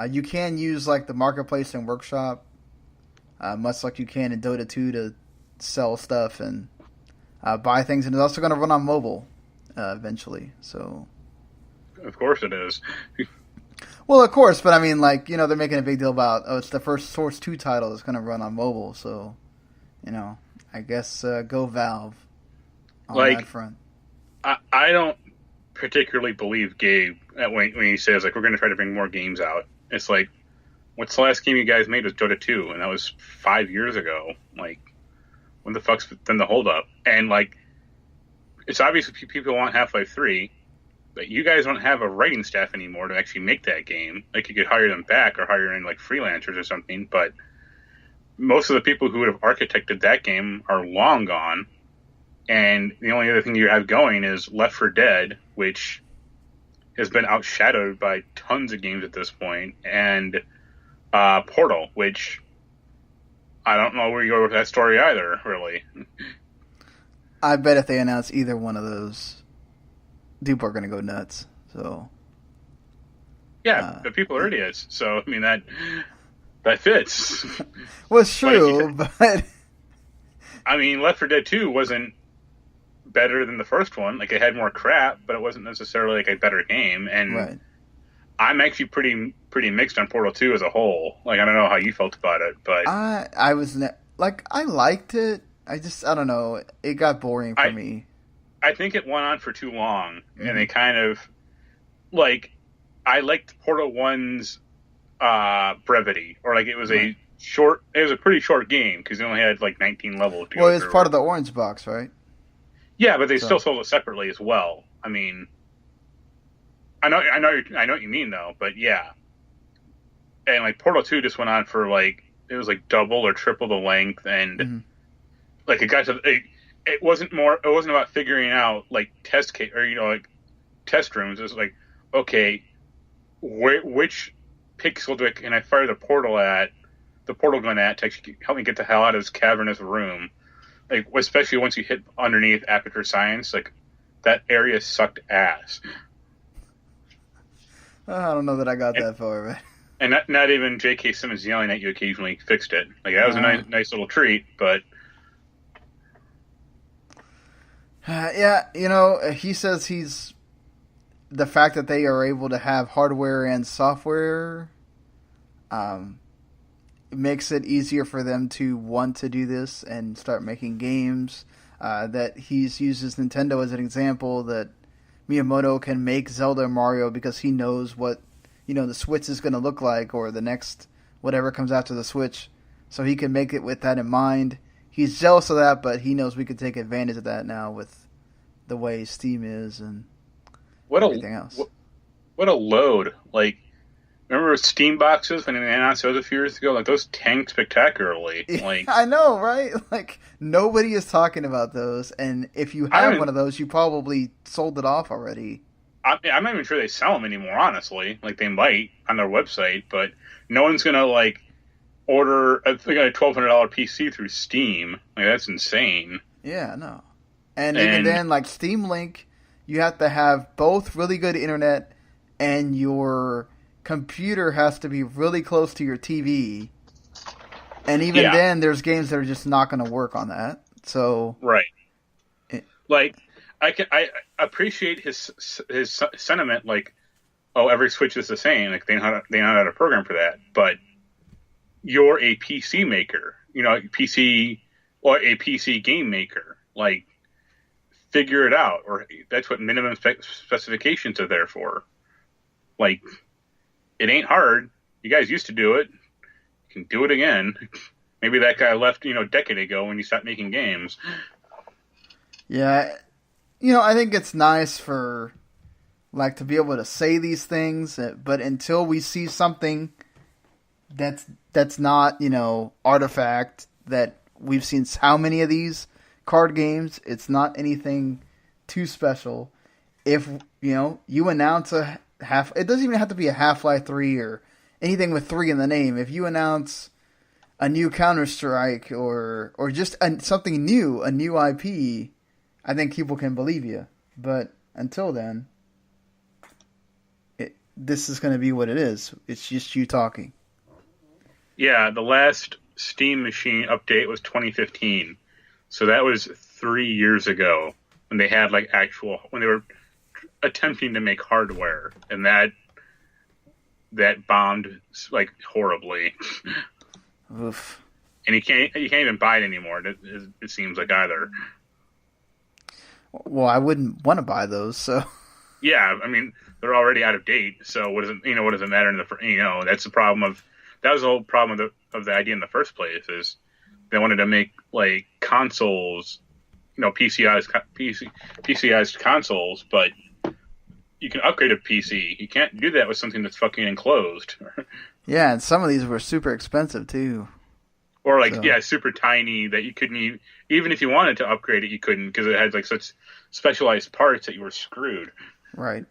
You can use like the marketplace and workshop, much like you can in Dota 2 to sell stuff and buy things. And it's also going to run on mobile eventually. So, of course it is. Well, of course, but I mean, like, they're making a big deal about it's the first Source 2 title that's going to run on mobile. So. I guess go Valve on that front. I don't particularly believe Gabe when he says, like, we're going to try to bring more games out. It's like, what's the last game you guys made was Dota 2, and that was 5 years ago. Like, when the fuck's been the holdup? And, like, it's obvious people want Half-Life 3, but you guys don't have a writing staff anymore to actually make that game. Like, you could hire them back or hire in, like, freelancers or something, but most of the people who would have architected that game are long gone, and the only other thing you have going is Left 4 Dead, which has been outshadowed by tons of games at this point, and Portal, which I don't know where you go with that story either, really. I bet if they announce either one of those, people are going to go nuts. So, yeah, the people are idiots. So, I mean, that fits. Well, it's true, but I mean, Left 4 Dead 2 wasn't better than the first one. Like, it had more crap, but it wasn't necessarily like a better game. And right. I'm actually pretty mixed on Portal 2 as a whole. Like, I don't know how you felt about it, but I was I liked it. I don't know. It got boring for me. I think it went on for too long, and they kind of I liked Portal 1's brevity, or like it was a pretty short game because it only had like 19 levels. Well, it's part of the orange box, right? Yeah, but they still sold it separately as well. I mean, I know what you mean though, but yeah. And like Portal 2 just went on for like it was like double or triple the length, and like it got to it wasn't about figuring out like test case or like test rooms. It was like, okay, which pixel can I fire the portal gun at to actually help me get the hell out of this cavernous room? Like, especially once you hit underneath Aperture Science, like that area sucked ass. I don't know that I got that far, but. And not even J.K. Simmons yelling at you occasionally fixed it. Like, that was a nice little treat, but. Yeah, he says the fact that they are able to have hardware and software makes it easier for them to want to do this and start making games. That he's uses Nintendo as an example, that Miyamoto can make Zelda and Mario because he knows what the Switch is going to look like, or the next whatever comes after the Switch, so he can make it with that in mind. He's jealous of that, but he knows we could take advantage of that now with the way Steam is and everything else. What a load! Like, remember Steam boxes when they announced those a few years ago? Like, those tanked spectacularly. Like, I know, right? Like, nobody is talking about those, and if you have one of those, you probably sold it off already. I'm not even sure they sell them anymore, honestly. Like, they might on their website, but no one's gonna like order a $1,200 PC through Steam. Like, that's insane. Yeah, no. And even then, like Steam Link, you have to have both really good internet, and your computer has to be really close to your TV. And even then, there's games that are just not going to work on that. So right, like I appreciate his sentiment. Like, oh, every Switch is the same. Like, they know how to program for that. But you're a PC maker, PC or a PC game maker. Like, figure it out, or that's what minimum specifications are there for. Like, it ain't hard. You guys used to do it. You can do it again. Maybe that guy left, a decade ago when you stopped making games. Yeah, I think it's nice for like to be able to say these things, but until we see something that's not, Artifact, that we've seen how many of these card games, it's not anything too special. If you announce it doesn't even have to be a Half-Life 3 or anything with 3 in the name. If you announce a new Counter-Strike or just something new, a new IP, I think people can believe you. But until then, this is going to be what it is. It's just you talking. Yeah, the last Steam Machine update was 2015. So that was 3 years ago when they had when they were attempting to make hardware, and that bombed like horribly. Oof. And you can't even buy it anymore. It seems like either. Well, I wouldn't want to buy those, so. Yeah, I mean, they're already out of date. So what does it matter in the that's the problem that was the whole problem of the idea in the first place, is they wanted to make like consoles, PCI's consoles, but you can upgrade a PC. You can't do that with something that's fucking enclosed. Yeah, and some of these were super expensive too. Or super tiny that you couldn't even if you wanted to upgrade it, you couldn't, because it had like such specialized parts that you were screwed. Right.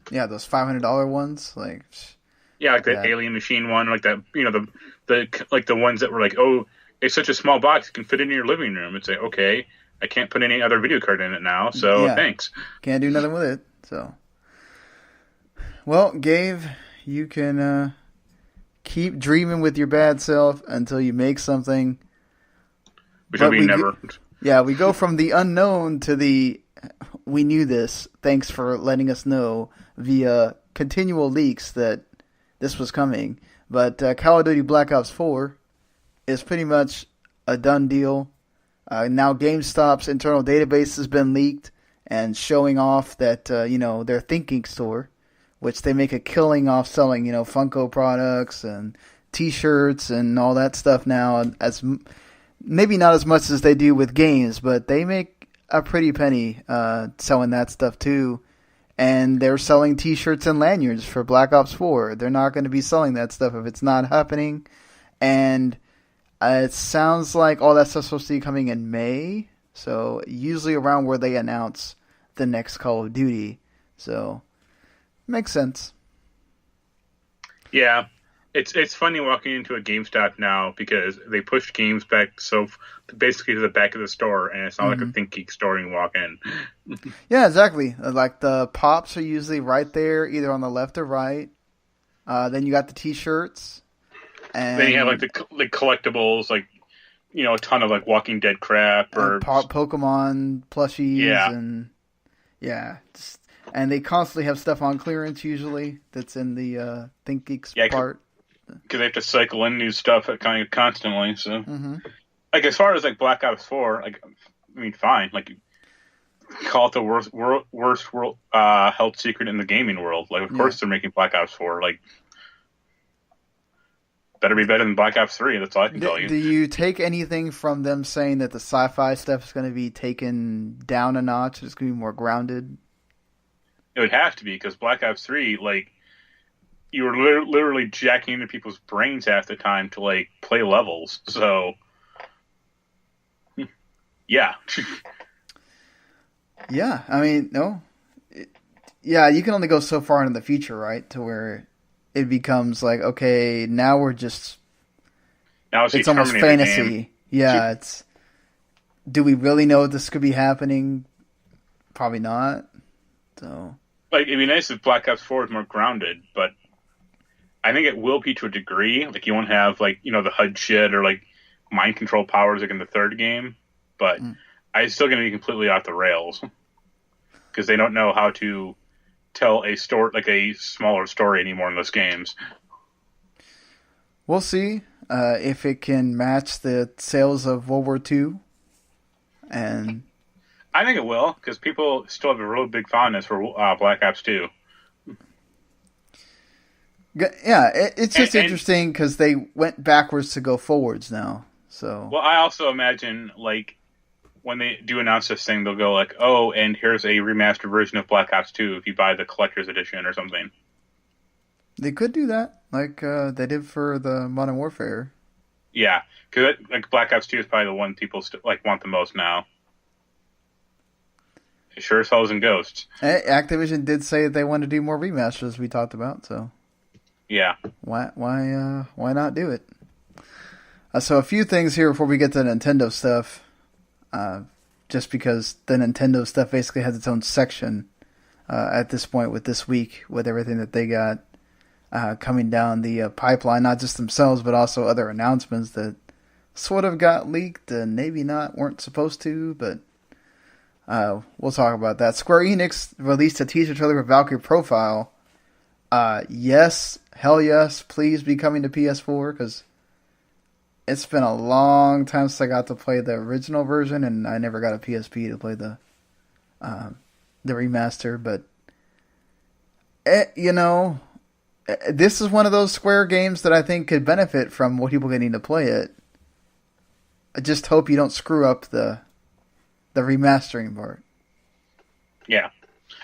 Yeah, those $500 ones, like. Yeah, like the Alien Machine one, like that. The ones that were like, oh, it's such a small box, it can fit in your living room. It's like, okay, I can't put any other video card in it now, so thanks. Can't do nothing with it. So, well, Gabe, you can keep dreaming with your bad self until you make something. Which will be never. We go from the unknown to the we knew this. Thanks for letting us know via continual leaks that this was coming. But Call of Duty Black Ops 4 is pretty much a done deal. Now GameStop's internal database has been leaked and showing off that, their thinking store, which they make a killing off selling, Funko products and T-shirts and all that stuff now. As maybe not as much as they do with games, but they make a pretty penny selling that stuff too. And they're selling T-shirts and lanyards for Black Ops 4. They're not going to be selling that stuff if it's not happening. And it sounds like all that stuff's supposed to be coming in May So usually around where they announce the next Call of Duty. So makes sense. Yeah, it's funny walking into a GameStop now because they pushed games back basically to the back of the store, and it's not like a ThinkGeek store when you walk in. Yeah, exactly. Like the pops are usually right there, either on the left or right. Then you got the T-shirts, and then you have like the collectibles, like a ton of like Walking Dead crap or Pokemon plushies, yeah, and and they constantly have stuff on clearance usually that's in the ThinkGeeks part. Because they have to cycle in new stuff kind of constantly. So, like as far as like Black Ops 4, like I mean, fine, like call it the worst held secret in the gaming world. Like, of course they're making Black Ops 4. Like, better be better than Black Ops 3. That's all I can tell you. Do you take anything from them saying that the sci-fi stuff is going to be taken down a notch? It's going to be more grounded. It would have to be, because Black Ops 3, like, you were literally jacking into people's brains half the time to, like, play levels. So, yeah. Yeah, I mean, no. Yeah, you can only go so far into the future, right? To where it becomes like, okay, now it's almost fantasy. Yeah, it's... Do we really know this could be happening? Probably not. So... Like, it'd be nice if Black Ops 4 was more grounded, but I think it will be to a degree. Like, you won't have, like, the HUD shit or, like, mind control powers like in the third game, but it's still going to be completely off the rails because they don't know how to tell a story, like a smaller story anymore in those games. We'll see if it can match the sales of World War II. And I think it will, because people still have a real big fondness for Black Ops 2. Yeah, it's just interesting because they went backwards to go forwards now. So, well, I also imagine, like, when they do announce this thing, they'll go like, oh, and here's a remastered version of Black Ops 2 if you buy the collector's edition or something. They could do that, like they did for the Modern Warfare. Yeah, because like Black Ops 2 is probably the one people want the most now. It sure as hell isn't Ghosts. Activision did say they wanted to do more remasters, we talked about, so yeah. Why not do it? So a few things here before we get to the Nintendo stuff. Just because the Nintendo stuff basically has its own section at this point with this week, with everything that they got coming down the pipeline, not just themselves, but also other announcements that sort of got leaked and maybe weren't supposed to, but we'll talk about that. Square Enix released a teaser trailer for Valkyrie Profile. Yes, hell yes, please be coming to PS4, because it's been a long time since I got to play the original version, and I never got a PSP to play the remaster. But this is one of those Square games that I think could benefit from more people getting to play it. I just hope you don't screw up the remastering part. Yeah,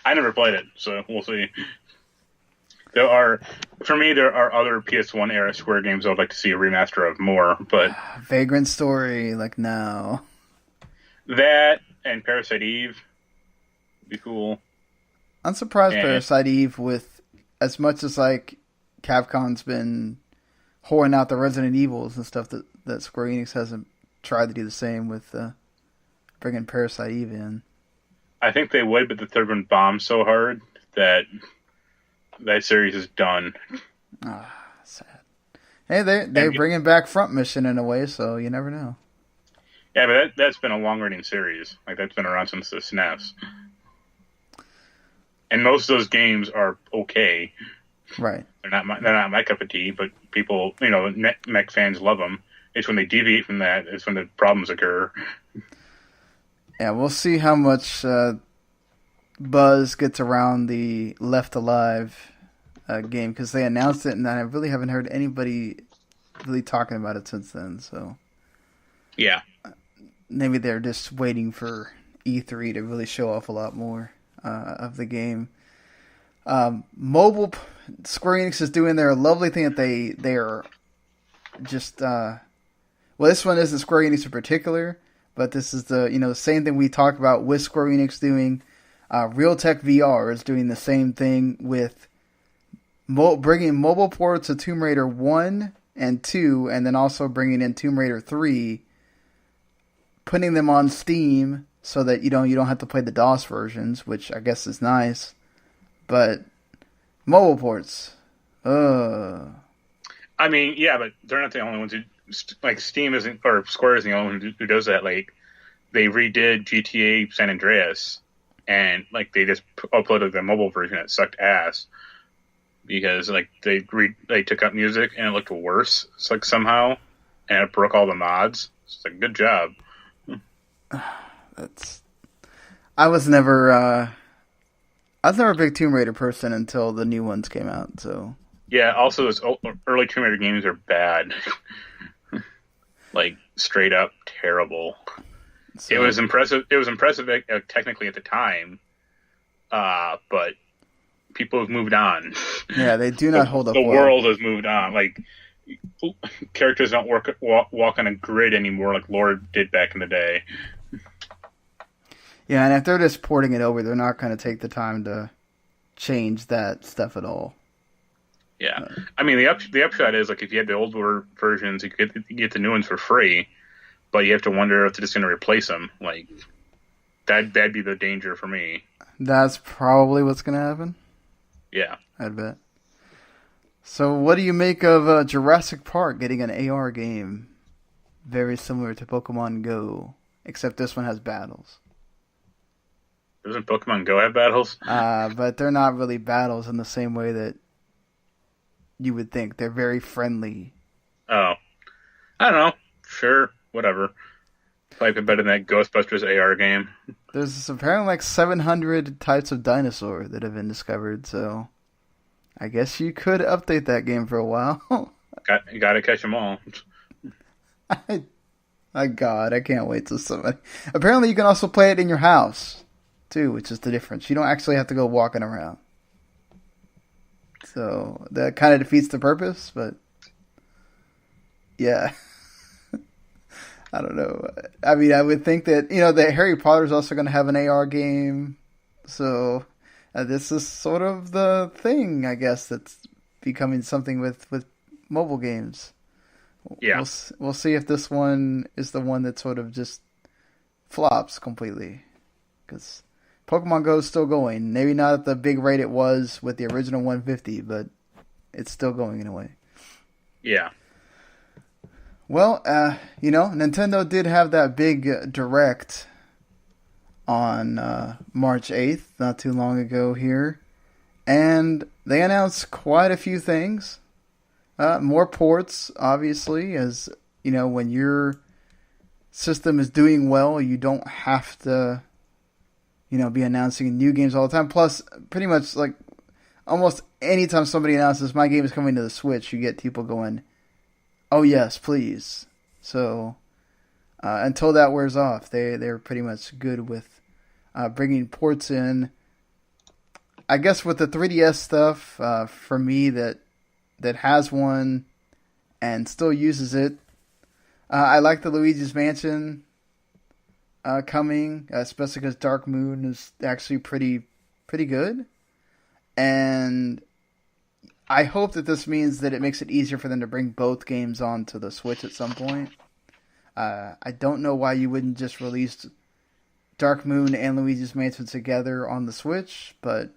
I never played it, so we'll see. There are other PS1 era Square games I would like to see a remaster of more, but Vagrant Story, like, no. That and Parasite Eve would be cool. I'm surprised Parasite Eve, with as much as like Capcom's been whoring out the Resident Evils and stuff, that Square Enix hasn't tried to do the same with bringing Parasite Eve in. I think they would, but the third one bombed so hard that series is done. Sad. Hey, they're bringing back Front Mission in a way, so you never know. Yeah, but that's been a long-running series. Like, that's been around since the SNES. And most of those games are okay. Right. They're not my cup of tea, but people, mech fans love them. It's when they deviate from that, it's when the problems occur. Yeah, we'll see how much buzz gets around the Left Alive game, because they announced it and I really haven't heard anybody really talking about it since then. So yeah, maybe they're just waiting for E3 to really show off a lot more of the game. Mobile, Square Enix is doing their lovely thing that they are just well, this one isn't Square Enix in particular, but this is the same thing we talked about with Square Enix doing. Realtek VR is doing the same thing with bringing mobile ports of Tomb Raider 1 and 2, and then also bringing in Tomb Raider 3, putting them on Steam so that you don't have to play the DOS versions, which I guess is nice. But mobile ports, I mean, yeah, but they're not the only ones who, like, Steam isn't, or Square isn't the only one who does that. Like, they redid GTA San Andreas, and, like, they just uploaded the mobile version. It sucked ass because, like, they took out music and it looked worse. It's like somehow, and it broke all the mods. It's like, good job. I was never a big Tomb Raider person until the new ones came out. So yeah, also those early Tomb Raider games are bad, like straight up terrible. So, it was impressive. It was impressive technically at the time, but people have moved on. Yeah, they do not hold up. The well. world has moved on. Like, characters don't walk on a grid anymore like Lord did back in the day. Yeah, and if they're just porting it over, they're not going to take the time to change that stuff at all. Yeah, I mean the upshot is, like, if you had the older versions, you get the new ones for free, but you have to wonder if they're just going to replace them. Like, that'd be the danger for me. That's probably what's going to happen. Yeah, I'd bet. So, what do you make of Jurassic Park getting an AR game, very similar to Pokemon Go, except this one has battles? Doesn't Pokemon Go have battles? But they're not really battles in the same way that you would think. They're very friendly. Oh. I don't know. Sure. Whatever. Probably better than that Ghostbusters AR game. There's apparently like 700 types of dinosaur that have been discovered, so I guess you could update that game for a while. Gotta catch them all. My God, I can't wait till somebody... Apparently you can also play it in your house, too, which is the difference. You don't actually have to go walking around. So that kind of defeats the purpose, but yeah. I don't know. I mean, I would think that, that Harry Potter's also going to have an AR game. So this is sort of the thing, I guess, that's becoming something with mobile games. Yeah. We'll see if this one is the one that sort of just flops completely. Because Pokemon Go is still going. Maybe not at the big rate it was with the original 150, but it's still going in a way. Yeah. Well, Nintendo did have that big direct on March 8th, not too long ago here. And they announced quite a few things. More ports, obviously, as, when your system is doing well, you don't have to, be announcing new games all the time. Plus, pretty much, like, almost anytime somebody announces my game is coming to the Switch, you get people going, oh yes, please. So until that wears off, they're pretty much good with bringing ports in. I guess with the 3DS stuff, for me that has one and still uses it, I like the Luigi's Mansion coming, especially because Dark Moon is actually pretty good, and I hope that this means that it makes it easier for them to bring both games onto the Switch at some point. I don't know why you wouldn't just release Dark Moon and Luigi's Mansion together on the Switch, but,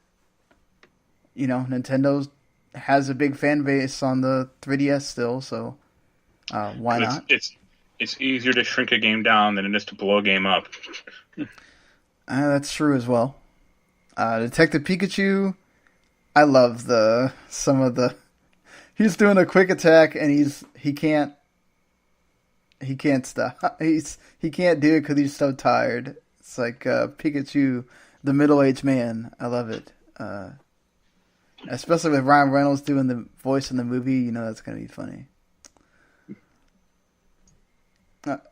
Nintendo has a big fan base on the 3DS still, so why not? It's easier to shrink a game down than it is to blow a game up. That's true as well. Detective Pikachu... I love he's doing a quick attack and he can't stop. He can't do it because he's so tired. It's like Pikachu, the middle-aged man. I love it. Especially with Ryan Reynolds doing the voice in the movie, that's going to be funny.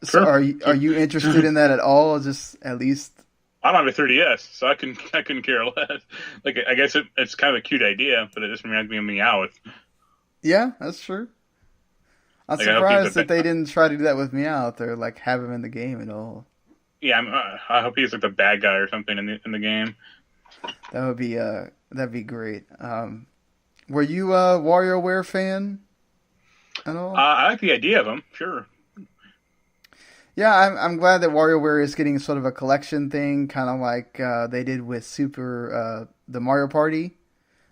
So are you interested in that at all? Just at least. I don't have a 3DS, so I couldn't care less. Like, I guess it's kind of a cute idea, but it just reminds me of Meowth. Yeah, that's true. I'm surprised that they didn't try to do that with Meowth or like have him in the game at all. Yeah, I hope he's like the bad guy or something in the game. That would be that'd be great. Were you a WarioWare fan at all? I like the idea of him. Sure. Yeah, I'm glad that WarioWare is getting sort of a collection thing, kind of like they did with the Mario Party.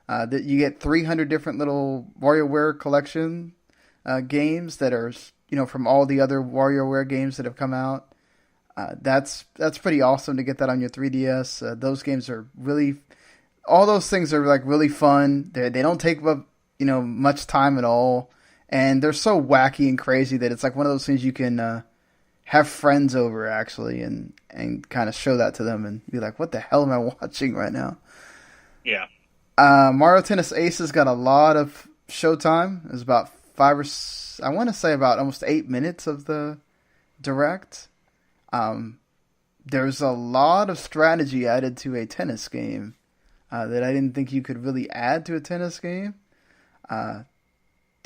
That you get 300 different little WarioWare collection games that are from all the other WarioWare games that have come out. That's pretty awesome to get that on your 3DS. Those games are really, all those things are like really fun. They don't take up much time at all, and they're so wacky and crazy that it's like one of those things you can have friends over actually and kind of show that to them and be like, what the hell am I watching right now? Yeah. Mario Tennis Aces got a lot of showtime. It was about I want to say about almost 8 minutes of the direct. There's a lot of strategy added to a tennis game that I didn't think you could really add to a tennis game.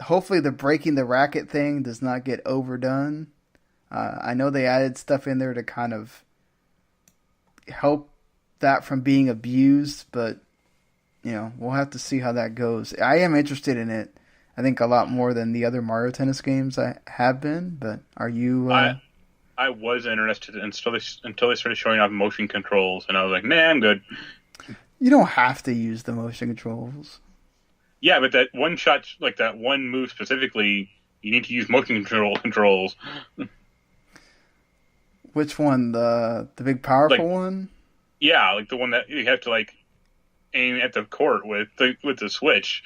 Hopefully the breaking the racket thing does not get overdone. I know they added stuff in there to kind of help that from being abused, but we'll have to see how that goes. I am interested in it. I think a lot more than the other Mario Tennis games I have been. But are you? I was interested until they started showing off motion controls, and I was like, nah, I'm good. You don't have to use the motion controls. Yeah, but that one shot, like that one move specifically, you need to use motion controls. Which one? The big powerful one? Yeah, like the one that you have to like aim at the court with the Switch.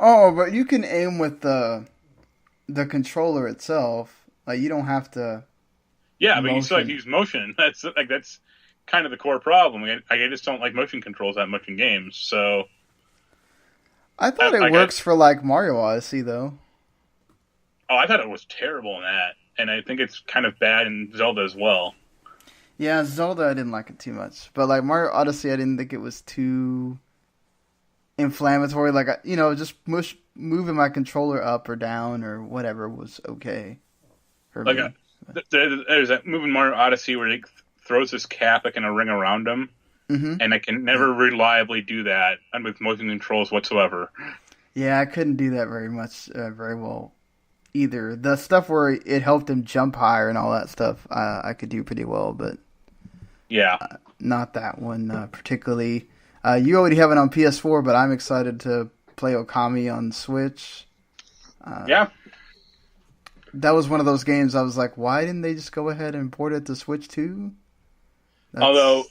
Oh, but you can aim with the controller itself. Like you don't have to. Yeah, but you still have to use motion. That's kind of the core problem. I just don't like motion controls that much in games. So I thought it works for like Mario Odyssey though. Oh, I thought it was terrible in that, and I think it's kind of bad in Zelda as well. Yeah, Zelda I didn't like it too much, but like Mario Odyssey I didn't think it was too inflammatory. Like just moving my controller up or down or whatever was okay for me. There's that move in Mario Odyssey where he throws his cap like in a ring around him, and I can never reliably do that with motion controls whatsoever. Yeah, I couldn't do that very well either. The stuff where it helped him jump higher and all that stuff, I could do pretty well, but yeah, not that one particularly. You already have it on PS4, but I'm excited to play Okami on Switch. Yeah. That was one of those games I was like, why didn't they just go ahead and port it to Switch too? Although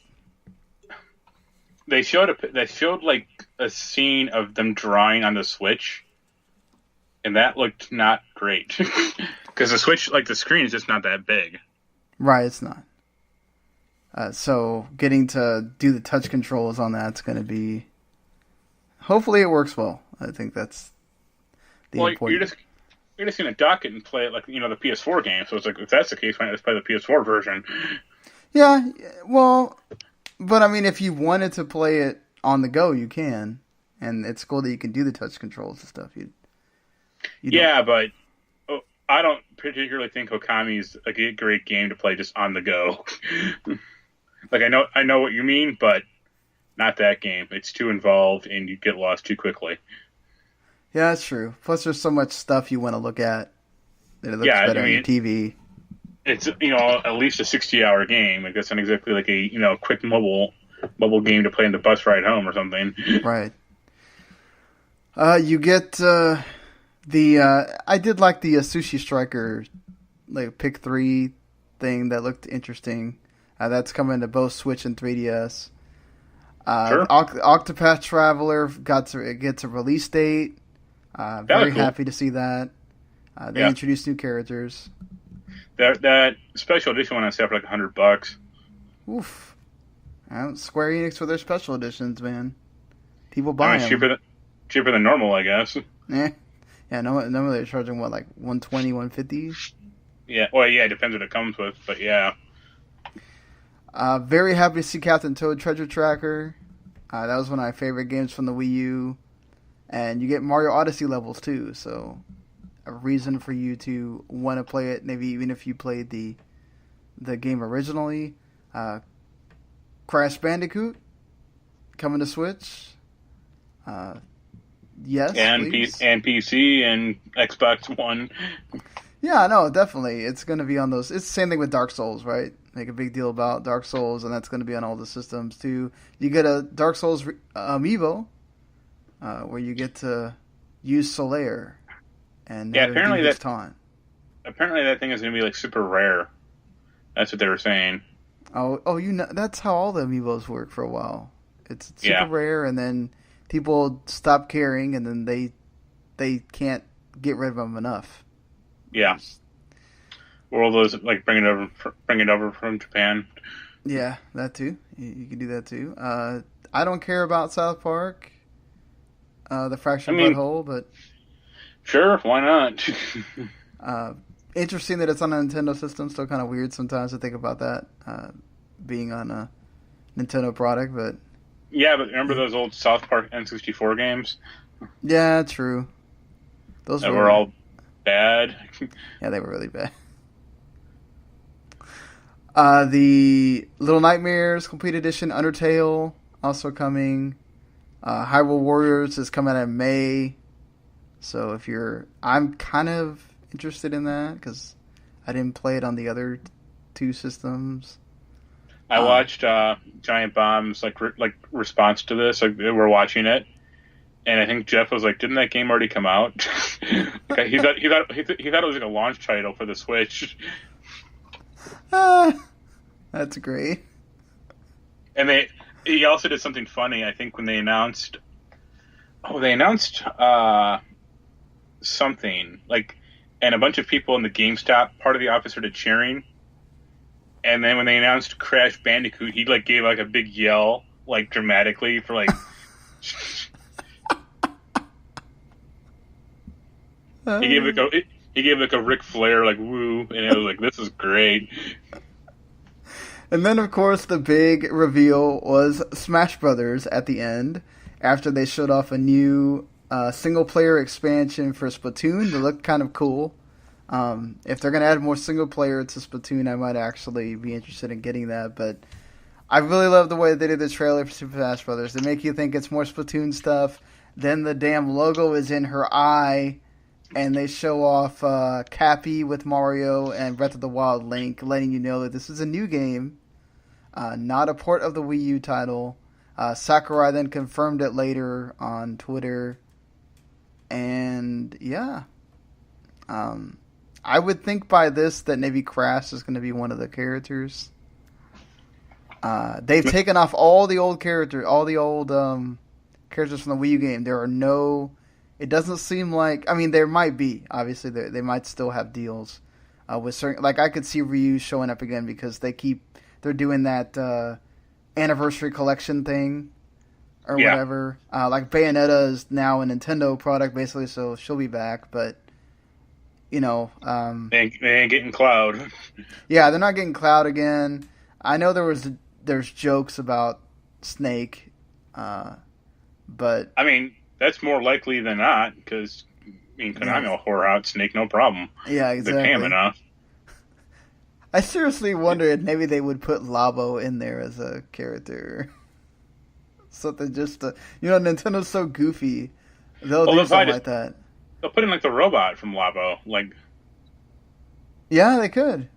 they showed like a scene of them drawing on the Switch, and that looked not great because the Switch, like the screen, is just not that big. Right, it's not. So getting to do the touch controls on that's going to be. Hopefully, it works well. I think that's the important. You're just going to dock it and play it like the PS4 game. So it's like if that's the case, why not just play the PS4 version? Yeah, well, but I mean, if you wanted to play it on the go, you can, and it's cool that you can do the touch controls and stuff. But I don't particularly think Okami is a great game to play just on the go. Like I know what you mean, but not that game. It's too involved, and you get lost too quickly. Yeah, that's true. Plus, there's so much stuff you want to look at that it looks better on your TV. It's at least a 60-hour game. Like that's not exactly like a quick mobile game to play in the bus ride home or something. Right. You get I did like the Sushi Striker like pick 3 thing that looked interesting. That's coming to both Switch and 3DS. Sure. Octopath Traveler gets a release date. Very cool. happy to see that. They introduced new characters. That special edition one I set for like $100. Oof. Square Enix with their special editions, man. People buy them. Cheaper than normal, I guess. Yeah. Yeah, normally they're charging what, like $120, $150? Yeah, well, yeah, it depends what it comes with, but yeah. Very happy to see Captain Toad Treasure Tracker. That was one of my favorite games from the Wii U. And you get Mario Odyssey levels too, so a reason for you to want to play it, maybe even if you played the the game originally. Crash Bandicoot coming to Switch. Yes, and please. and PC and Xbox One. Yeah, no, definitely. It's going to be on those. It's the same thing with Dark Souls, right? Make a big deal about Dark Souls, and that's going to be on all the systems too. You get a Dark Souls amiibo, where you get to use Solaire and apparently do his taunt. Apparently that thing is going to be like super rare. That's what they were saying. Oh, that's how all the amiibos work for a while. It's super rare, and then people stop caring, and then they can't get rid of them enough. Yeah. Or all those like bring it over from Japan. Yeah, that too. You can do that too. I don't care about South Park, the Fractured Butthole, but sure, why not? Interesting that it's on a Nintendo system. Still kind of weird sometimes to think about that being on a Nintendo product, but yeah. But remember those old South Park N64 games? Yeah, true. Those were all bad. Yeah, they were really bad. The Little Nightmares Complete Edition, Undertale also coming. Hyrule Warriors is coming out in May. So I'm kind of interested in that because I didn't play it on the other two systems. I watched Giant Bomb's response to this. Like, we're watching it, and I think Jeff was like, "Didn't that game already come out?" he thought it was like a launch title for the Switch. That's great. And he also did something funny. I think when they announced something like, and a bunch of people in the GameStop part of the office started cheering. And then when they announced Crash Bandicoot, he gave a big yell, dramatically for he gave a Ric Flair woo, and it was this is great. And then of course the big reveal was Smash Brothers at the end after they showed off a new single player expansion for Splatoon that looked kind of cool. If they're going to add more single player to Splatoon, I might actually be interested in getting that. But I really love the way they did the trailer for Super Smash Brothers. They make you think it's more Splatoon stuff. Then the damn logo is in her eye, and they show off Cappy with Mario and Breath of the Wild Link, letting you know that this is a new game, not a port of the Wii U title. Sakurai then confirmed it later on Twitter. And yeah. I would think by this that maybe Crash is going to be one of the characters. They've taken off all the old characters from the Wii U game. There are no... It doesn't seem like... I mean, there might be. Obviously, they might still have deals with certain... I could see Ryu showing up again because they're doing that anniversary collection thing or whatever. Bayonetta is now a Nintendo product, basically, so she'll be back, but... they ain't getting Cloud. Yeah, they're not getting Cloud again. I know there's jokes about Snake, but I mean that's more likely than not because Konami will whore out Snake no problem. Yeah, exactly. They pay him enough. I seriously wonder if maybe they would put Labo in there as a character. Something just to, Nintendo's so goofy. They'll do something like that. They'll put in the robot from Labo, Yeah, they could.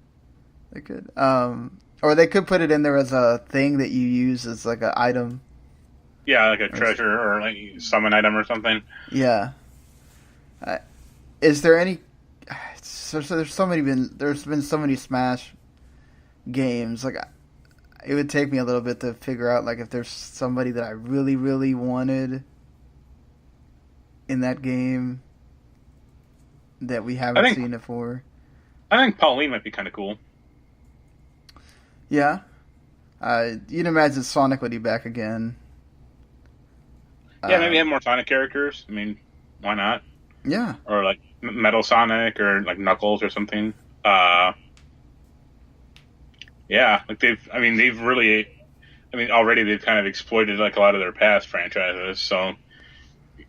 Or they could put it in there as a thing that you use as an item. Yeah, a treasure or summon item or something. Yeah. Is there any? There's been so many Smash games. It would take me a little bit to figure out if there's somebody that I really, really wanted in that game that we haven't seen it for. I think Pauline might be kind of cool. Yeah. You'd imagine Sonic would be back again. Yeah, maybe have more Sonic characters. I mean, why not? Yeah. Or Metal Sonic or Knuckles or something. Yeah, they've really, already they've kind of exploited a lot of their past franchises, so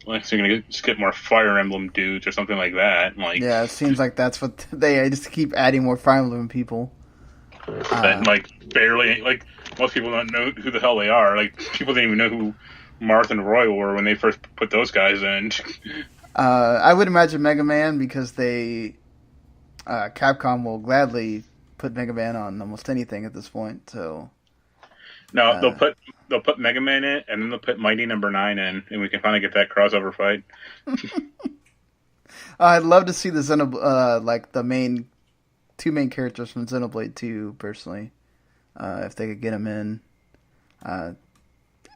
they're gonna just get more Fire Emblem dudes or something like that. Yeah, it seems like that's what they just keep adding more Fire Emblem people. that like barely like most people don't know who the hell they are. Like people didn't even know who Marth and Roy were when they first put those guys in. I would imagine Mega Man because Capcom will gladly put Mega Man on almost anything at this point. So no, they'll put Mega Man in, and then they'll put Mighty Number 9 in, and we can finally get that crossover fight. I'd love to see the like the two main characters from Xenoblade 2 personally, if they could get them in,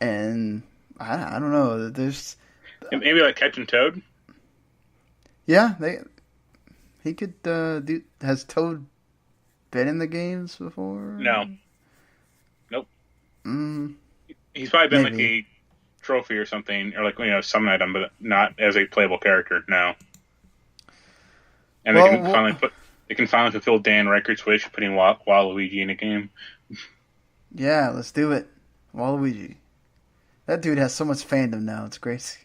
and I don't know. There's maybe like Captain Toad. Yeah, he could do. Has Toad been in the games before? No. Nope. He's probably been Maybe. like a trophy or something, or like summon item, but not as a playable character. No. And they can finally fulfill Dan Reichert's wish of putting Waluigi in a game. Yeah, let's do it. Waluigi. That dude has so much fandom now. It's crazy.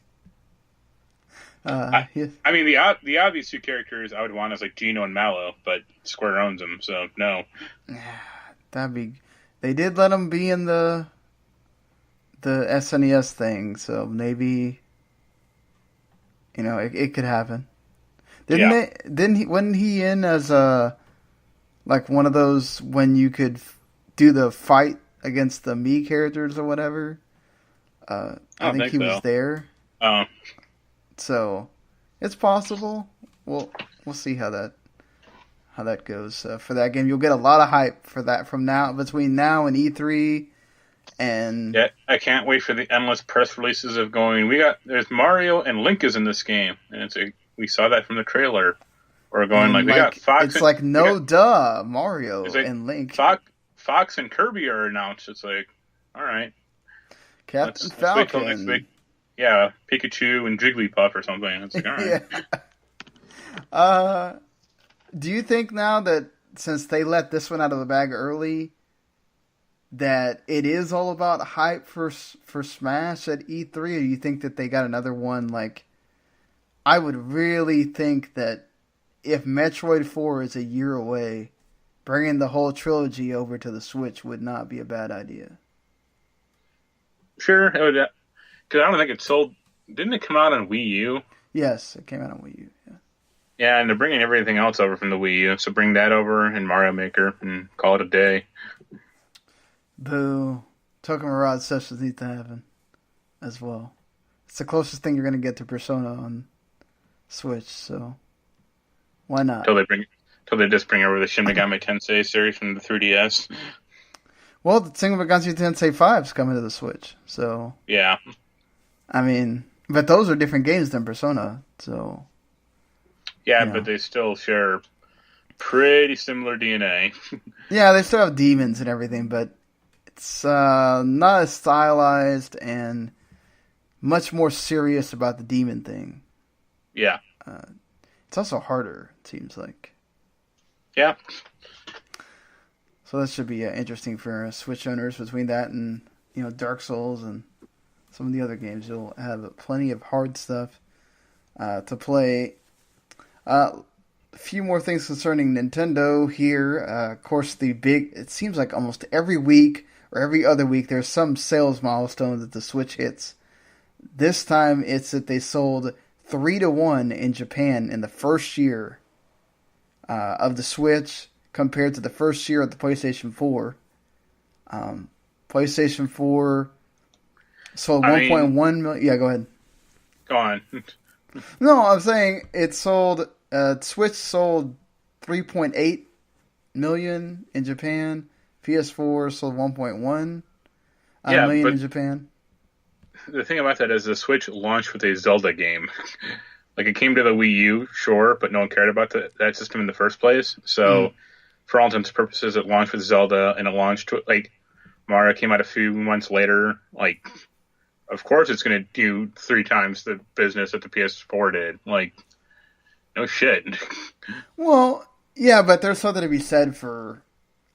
I mean, the obvious two characters I would want is like Gino and Mallow, but Square owns them, so no. That'd be. They did let him be in the SNES thing, so maybe it could happen. Wasn't he in as like one of those when you could do the fight against the Mii characters or whatever? I think he was there. Oh. So it's possible. We'll see how that goes for that game. You'll get a lot of hype for that between now and E3. And yeah, I can't wait for the endless press releases of going. There's Mario and Link is in this game, and we saw that from the trailer. We're going we got Fox. It's Mario and Link. Fox and Kirby are announced. It's like, all right, Captain Falcon. Falcon. Wait till next week. Yeah, Pikachu and Jigglypuff or something. It's like, all right. Yeah. Do you think now that since they let this one out of the bag early, that it is all about hype for Smash at E3, or do you think that they got another one? Like, I would really think that if Metroid 4 is a year away, bringing the whole trilogy over to the Switch would not be a bad idea. Sure, it would. Because I don't think it sold. Didn't it come out on Wii U? Yes, it came out on Wii U. Yeah. Yeah, and they're bringing everything else over from the Wii U, so bring that over and Mario Maker and call it a day. Boo. Token Mirage sessions need to happen as well. It's the closest thing you're going to get to Persona on Switch, so why not? Till they just bring over the Shin Megami Tensei series from the 3DS. Well, the Shin Megami Tensei 5 is coming to the Switch, so yeah. I mean, but those are different games than Persona, so yeah, but they still share pretty similar DNA. Yeah, they still have demons and everything, but it's not as stylized and much more serious about the demon thing. Yeah. It's also harder, it seems like. Yeah. So that should be interesting for Switch owners between that and, Dark Souls and some of the other games. You'll have plenty of hard stuff to play. A few more things concerning Nintendo here. Of course, it seems like almost every week or every other week there's some sales milestone that the Switch hits. This time it's that they sold 3-1 in Japan in the first year of the Switch compared to the first year of the PlayStation 4. PlayStation 4 sold 1.1 million. Yeah, go ahead. Go on. No, I'm saying it sold. Switch sold 3.8 million in Japan. PS4 sold 1.1 million in Japan. The thing about that is the Switch launched with a Zelda game. Like, it came to the Wii U, sure, but no one cared about that system in the first place. So, for all intents and purposes, it launched with Zelda, and it launched Mario came out a few months later. Like, of course it's going to do 3 times the business that the PS4 did. Like, no shit. Well, yeah, but there's something to be said for,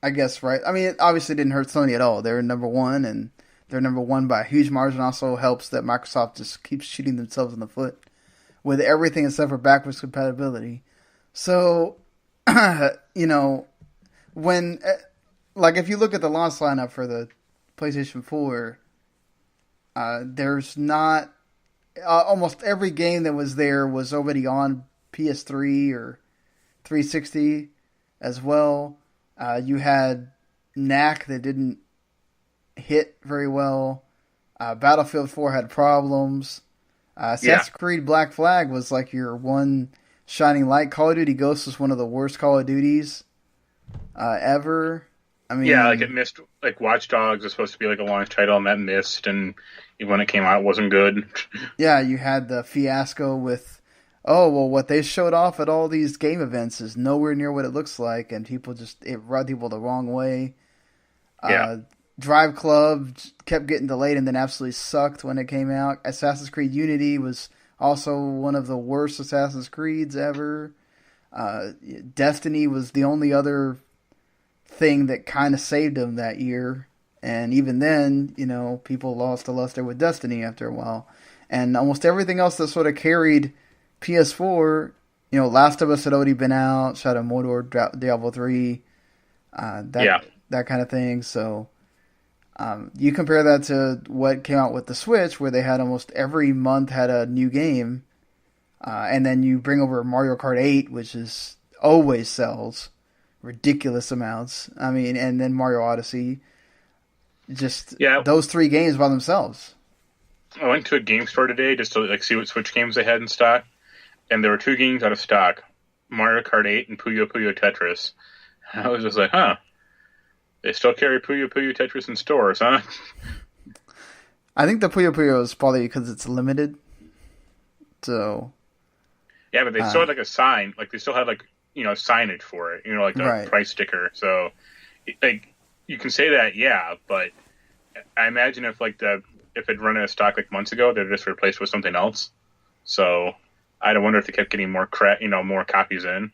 I guess, right? I mean, it obviously didn't hurt Sony at all. They're number one, and they're number one by a huge margin. Also helps that Microsoft just keeps shooting themselves in the foot with everything except for backwards compatibility. So, when like if you look at the launch lineup for the PlayStation 4, there's not almost every game that was there was already on PS3 or 360 as well. You had Knack that didn't hit very well. Battlefield 4 had problems. Assassin's Creed Black Flag was like your one shining light. Call of Duty Ghosts was one of the worst Call of Duties ever. I mean, yeah, like it missed. Like Watch Dogs was supposed to be like a launch title, and that missed. And when it came out, it wasn't good. Yeah, you had the fiasco with, oh well, what they showed off at all these game events is nowhere near what it looks like, and it rubbed people the wrong way. Yeah. Drive Club kept getting delayed and then absolutely sucked when it came out. Assassin's Creed Unity was also one of the worst Assassin's Creeds ever. Destiny was the only other thing that kind of saved them that year. And even then, people lost the luster with Destiny after a while. And almost everything else that sort of carried PS4, Last of Us had already been out, Shadow of Mordor, Diablo 3, that kind of thing. So you compare that to what came out with the Switch, where they had almost every month had a new game. And then you bring over Mario Kart 8, which is always sells ridiculous amounts. I mean, and then Mario Odyssey. Those three games by themselves. I went to a game store today just to see what Switch games they had in stock, and there were two games out of stock: Mario Kart 8 and Puyo Puyo Tetris. I was just like, huh. They still carry Puyo Puyo Tetris in stores, huh? I think the Puyo Puyo is probably because it's limited. So. Yeah, but they still had like a sign, like they still had like signage for it, like a price sticker. So, like you can say that, yeah, but I imagine if it run out of stock like months ago, they're just replaced with something else. So, I don't wonder if they kept getting more more copies in.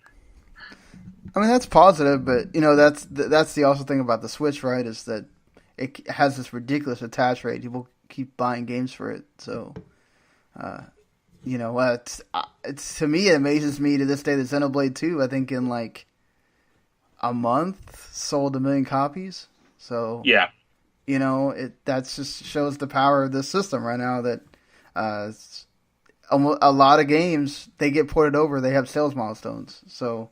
I mean, that's positive, but that's the also thing about the Switch, right? Is that it has this ridiculous attach rate. People keep buying games for it, so it's to me, it amazes me to this day that Xenoblade 2, I think in like a month sold 1 million copies. So yeah, that just shows the power of this system right now. That a lot of games, they get ported over, they have sales milestones. So.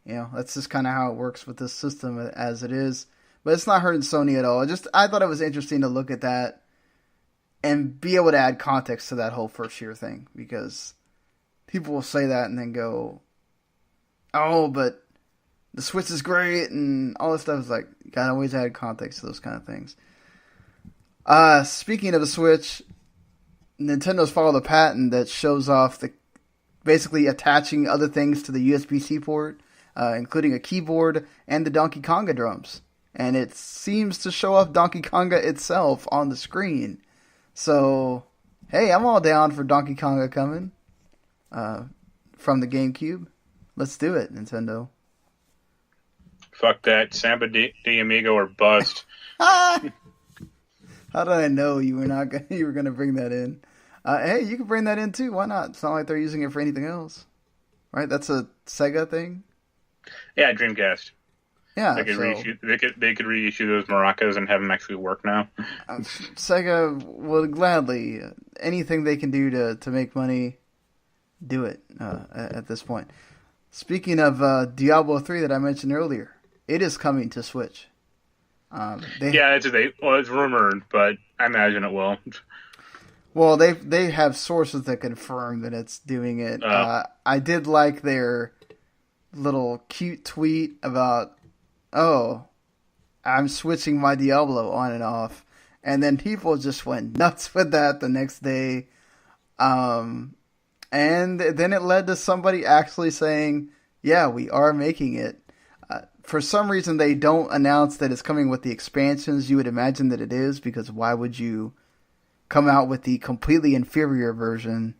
That's just kind of how it works with this system as it is. But it's not hurting Sony at all. I thought it was interesting to look at that and be able to add context to that whole first year thing. Because people will say that and then go, oh, but the Switch is great and all this stuff. Is like, you gotta always add context to those kind of things. Speaking of the Switch, Nintendo's filed a patent that shows off basically attaching other things to the USB-C port. Including a keyboard and the Donkey Konga drums. And it seems to show off Donkey Konga itself on the screen. So, hey, I'm all down for Donkey Konga coming from the GameCube. Let's do it, Nintendo. Fuck that. Samba de Amigo or bust. How did I know you were going to bring that in? Hey, you can bring that in too. Why not? It's not like they're using it for anything else. Right? That's a Sega thing? Yeah, Dreamcast. Yeah, they could reissue those maracas and have them actually work now. Sega would gladly anything they can do to make money, do it at this point. Speaking of Diablo 3 that I mentioned earlier, it is coming to Switch. It's rumored, but I imagine it will. Well, they have sources that confirm that it's doing it. I did like their little cute tweet about, oh, I'm switching my Diablo on and off. And then people just went nuts with that the next day. And then it led to somebody actually saying, yeah, we are making it. For some reason, they don't announce that it's coming with the expansions. You would imagine that it is, because why would you come out with the completely inferior version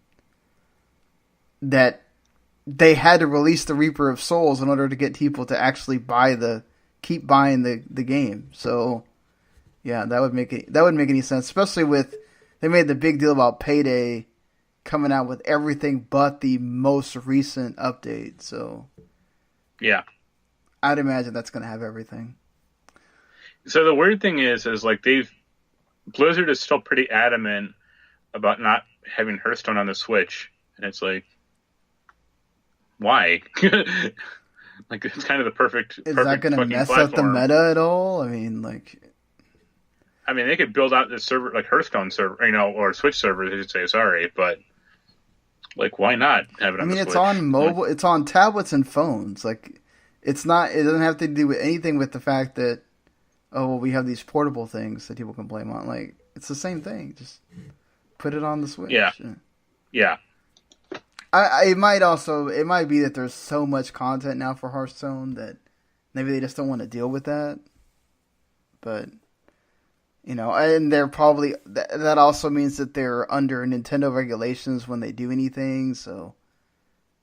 that they had to release the Reaper of Souls in order to get people to actually keep buying the game. So, yeah, that wouldn't make any sense, especially with they made the big deal about Payday coming out with everything but the most recent update. So, yeah, I'd imagine that's going to have everything. So the weird thing is like Blizzard is still pretty adamant about not having Hearthstone on the Switch, and it's like, why? Like it's kind of the Is that going to fucking mess up the platform. meta at all? I mean, like, I mean, they could build out this server like Hearthstone server, or Switch servers, I should say. Sorry, but like, why not have it I on the mean, it's Switch? on mobile, it's on tablets and phones. Like, it's not. It doesn't have to do with anything with the fact that well, we have these portable things that people can play them on. Like, it's the same thing. Just put it on the Switch. Yeah, yeah, It might be that there's so much content now for Hearthstone that maybe they just don't want to deal with that. But and they're probably that also means that they're under Nintendo regulations when they do anything. So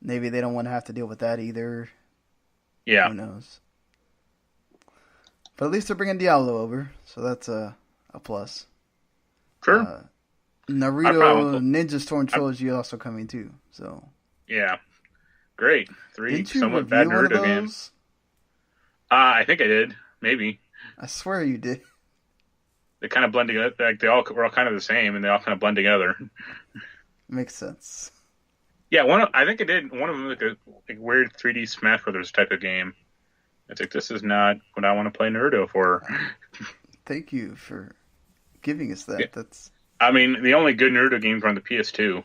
maybe they don't want to have to deal with that either. yeah. Who knows? But at least they're bringing Diablo over, so that's a plus. Sure. Naruto Ninja Storm Trilogy also coming too. So yeah, great. 3 didn't you somewhat review bad one of Naruto those? games. I think I did. Maybe I swear you did. they kind of blend together. Like we're all kind of the same, and they all kind of blend together. Makes sense. Yeah, I think I did. One of them like a weird 3D Smash Brothers type of game. It's like, this is not what I want to play Naruto for. Thank you for giving us that. Yeah. That's. I mean, the only good Naruto games are on the PS2.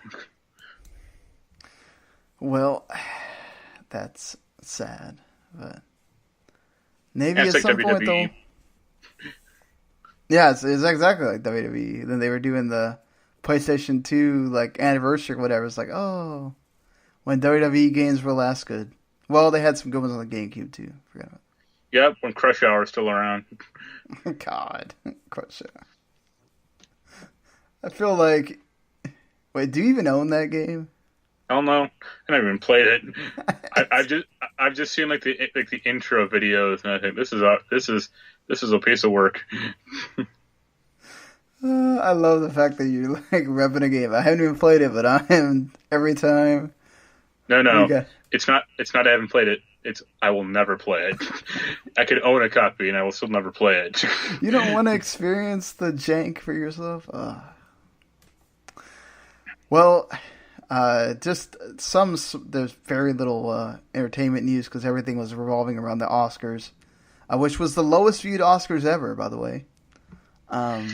Well, that's sad, but maybe Yeah, at it's some like point WWE. they'll. Yeah, it's exactly like WWE. Then they were doing the PlayStation 2 like anniversary or whatever. It's like, oh, when WWE games were last good. Well, they had some good ones on the GameCube too. Forgot about Yep, when Crush Hour is still around. that. God, Crush it. I feel like. Wait, do you even own that game? I don't know. I never even played it. I've just seen like the intro videos, and I think this is a piece of work. I love the fact that you're like repping a game. I haven't even played it, but I am every time. No, Got... it's not. It's not. I haven't played it. It's I will never play it. I could own a copy, and I will still never play it. You don't want to experience the jank for yourself? Well, just there's very little entertainment news because everything was revolving around the Oscars, which was the lowest viewed Oscars ever, by the way. I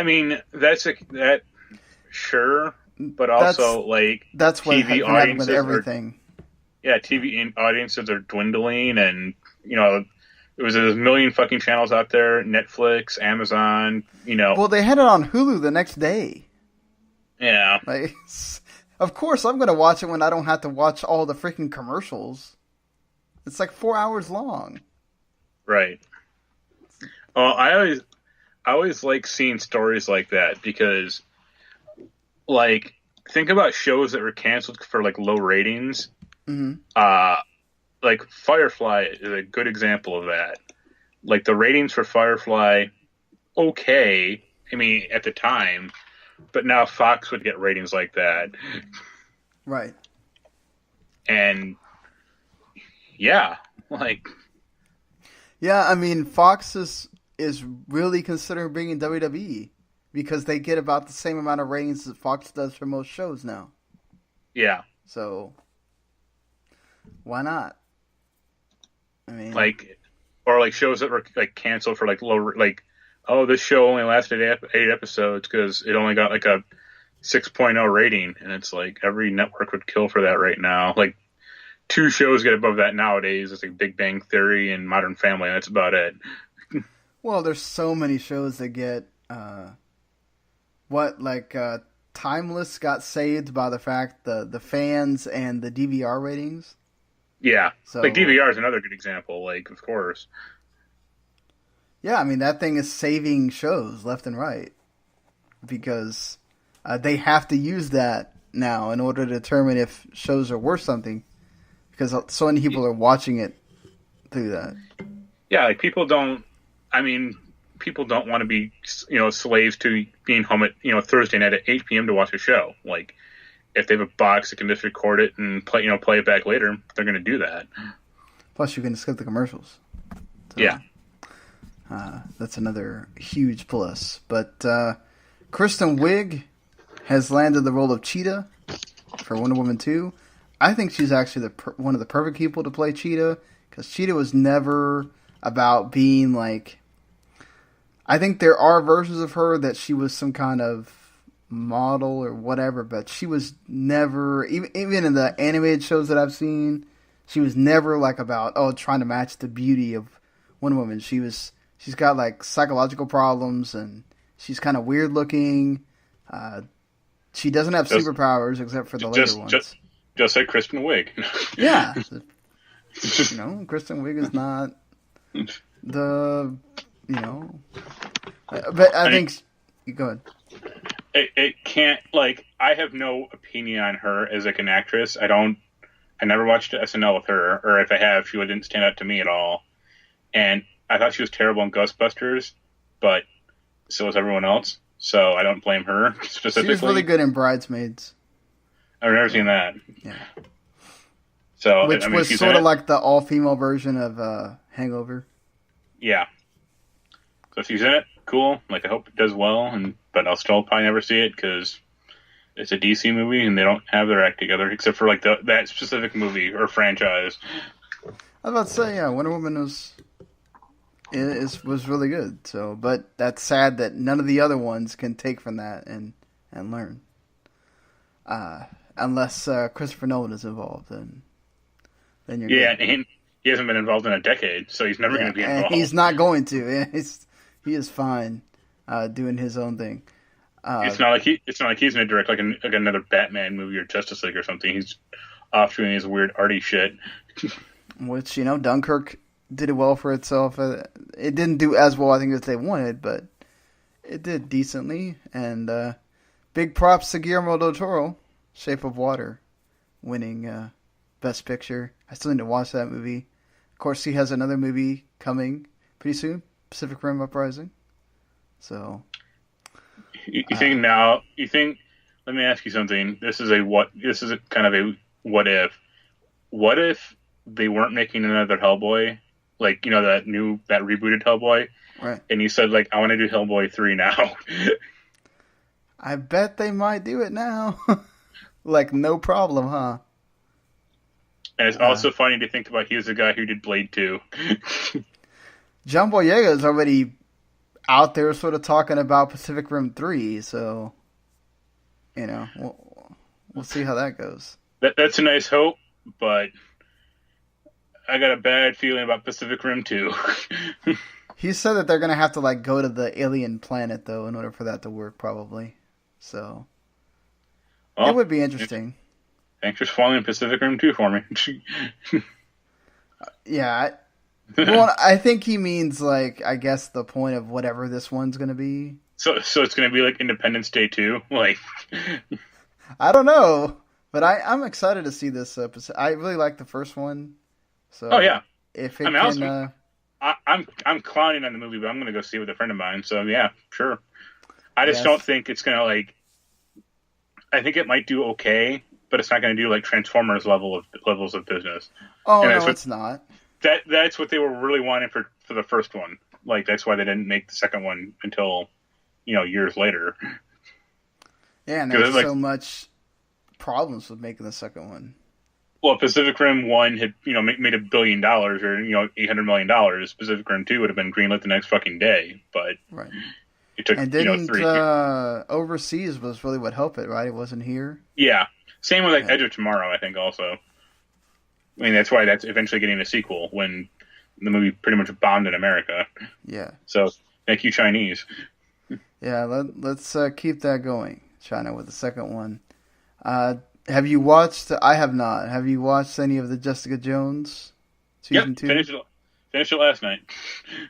mean, that sure, but also that's what TV happened with audiences everything. TV audiences are dwindling, and there was a million fucking channels out there: Netflix, Amazon. Well, they had it on Hulu the next day. Yeah. Like, of course, I'm going to watch it when I don't have to watch all the freaking commercials. It's like 4 hours long. Right. Well, I always like seeing stories like that because, like, think about shows that were canceled for like low ratings. Mm-hmm. Like Firefly is a good example of that. Like the ratings for Firefly, okay. I mean, at the time. But now Fox would get ratings like that. Right. And yeah, like yeah, I mean Fox is really considering bringing WWE because they get about the same amount of ratings that Fox does for most shows now. Yeah. So why not? I mean, or shows that were like canceled for like low, like, oh, this show only lasted 8 episodes because it only got like a 6.0 rating, and it's like every network would kill for that right now. Like 2 shows get above that nowadays. It's like Big Bang Theory and Modern Family. And that's about it. Well, there's so many shows that get Timeless got saved by the fact the fans and the DVR ratings. Yeah, so, like DVR is another good example. Like, of course. Yeah, I mean that thing is saving shows left and right because they have to use that now in order to determine if shows are worth something because so many people are watching it through that. Yeah, like people don't want to be slaves to being home at Thursday night at 8 p.m. to watch a show. Like if they have a box that can just record it and play it back later, they're going to do that. Plus, you can skip the commercials. So. Yeah. That's another huge plus. But Kristen Wiig has landed the role of Cheetah for Wonder Woman 2. I think she's actually one of the perfect people to play Cheetah, because Cheetah was never about being like... I think there are versions of her that she was some kind of model or whatever, but she was never, even in the animated shows that I've seen, she was never like about, trying to match the beauty of Wonder Woman. She's got like psychological problems, and she's kind of weird looking. She doesn't have superpowers except for the later ones. Just like Kristen Wiig. Yeah. Kristen Wiig is not the, but I think, go ahead. It can't, like, I have no opinion on her as like an actress. I never watched SNL with her, or if I have, she didn't stand out to me at all. And I thought she was terrible in Ghostbusters, but so was everyone else. So I don't blame her specifically. She was really good in Bridesmaids. I've never seen that. Yeah. So which was sort of like the all-female version of Hangover. Yeah. So if she's in it, cool. Like, I hope it does well, but I'll still probably never see it because it's a DC movie and they don't have their act together, except for like that specific movie or franchise. I was about to say, yeah, Wonder Woman was really good. So, but that's sad that none of the other ones can take from that and learn. Unless Christopher Nolan is involved, then you're good. And he hasn't been involved in a decade, so he's never going to be involved. And he's not going to. He is fine doing his own thing. It's not like he's going to direct like another Batman movie or Justice League or something. He's off doing his weird arty shit. Which, Dunkirk did it well for itself. It didn't do as well, I think, as they wanted, but it did decently. And big props to Guillermo del Toro, Shape of Water, winning Best Picture. I still need to watch that movie. Of course, he has another movie coming pretty soon, Pacific Rim Uprising. So, you think now? You think? Let me ask you something. This is a kind of a what if. What if they weren't making another Hellboy, like that rebooted Hellboy, right? And he said like, I want to do Hellboy 3 now. I bet they might do it now. Like, no problem, huh? And it's also funny to think about he was the guy who did Blade 2. John Boyega is already out there sort of talking about Pacific Rim 3, so, we'll see how that goes. That's a nice hope, but I got a bad feeling about Pacific Rim 2. He said that they're going to have to, like, go to the alien planet, though, in order for that to work, probably. So, it would be interesting. Thanks for spoiling Pacific Rim 2 for me. Yeah, I think he means, like, I guess the point of whatever this one's going to be. So it's going to be like Independence Day 2? Like, I don't know, but I'm excited to see this episode. I really like the first one. So yeah. If it can... I'm clowning on the movie, but I'm going to go see it with a friend of mine. So, yeah, sure. I just don't think it's going to, like... I think it might do okay, but it's not going to do, like, Transformers levels of business. Oh, no, it's not. That's what they were really wanting for the first one. Like, that's why they didn't make the second one until, years later. Yeah, and there's so much problems with making the second one. Well, Pacific Rim 1 had, made $1 billion or, $800 million. Pacific Rim 2 would have been greenlit the next fucking day, but right. It took, and didn't, 3 overseas was really what helped it, right? It wasn't here. Yeah. Same with, like, Edge of Tomorrow, I think, also. I mean, that's why that's eventually getting a sequel when the movie pretty much bombed in America. Yeah. So, thank you, Chinese. Yeah, let's keep that going, China, with the second one. Have you watched... I have not. Have you watched any of the Jessica Jones season 2? Finished it last night.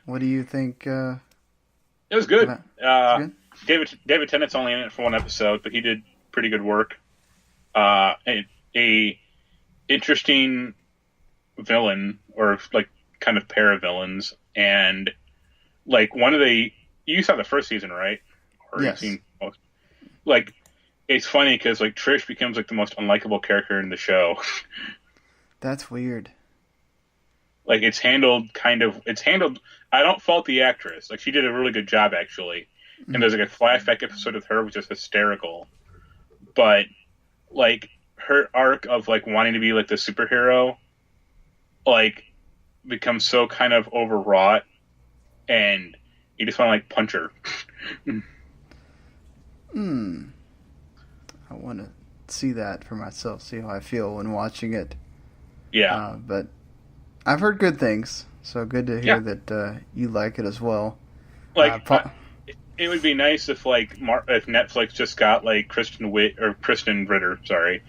What do you think? It was good. Good? David Tennant's only in it for one episode, but he did pretty good work. A interesting villain, or like kind of pair of villains, and like you saw the first season, right? Or yes. You've seen most. Like, it's funny because like Trish becomes like the most unlikable character in the show. That's weird. Like it's handled. I don't fault the actress. Like she did a really good job actually. And there's like a flashback episode of her which is hysterical. But like her arc of like wanting to be like the superhero, like becomes so kind of overwrought, and you just want to like punch her. I want to see that for myself, see how I feel when watching it. Yeah. But I've heard good things, so good to hear that you like it as well. Like, it would be nice if like if Netflix just got like Kristen Ritter, sorry,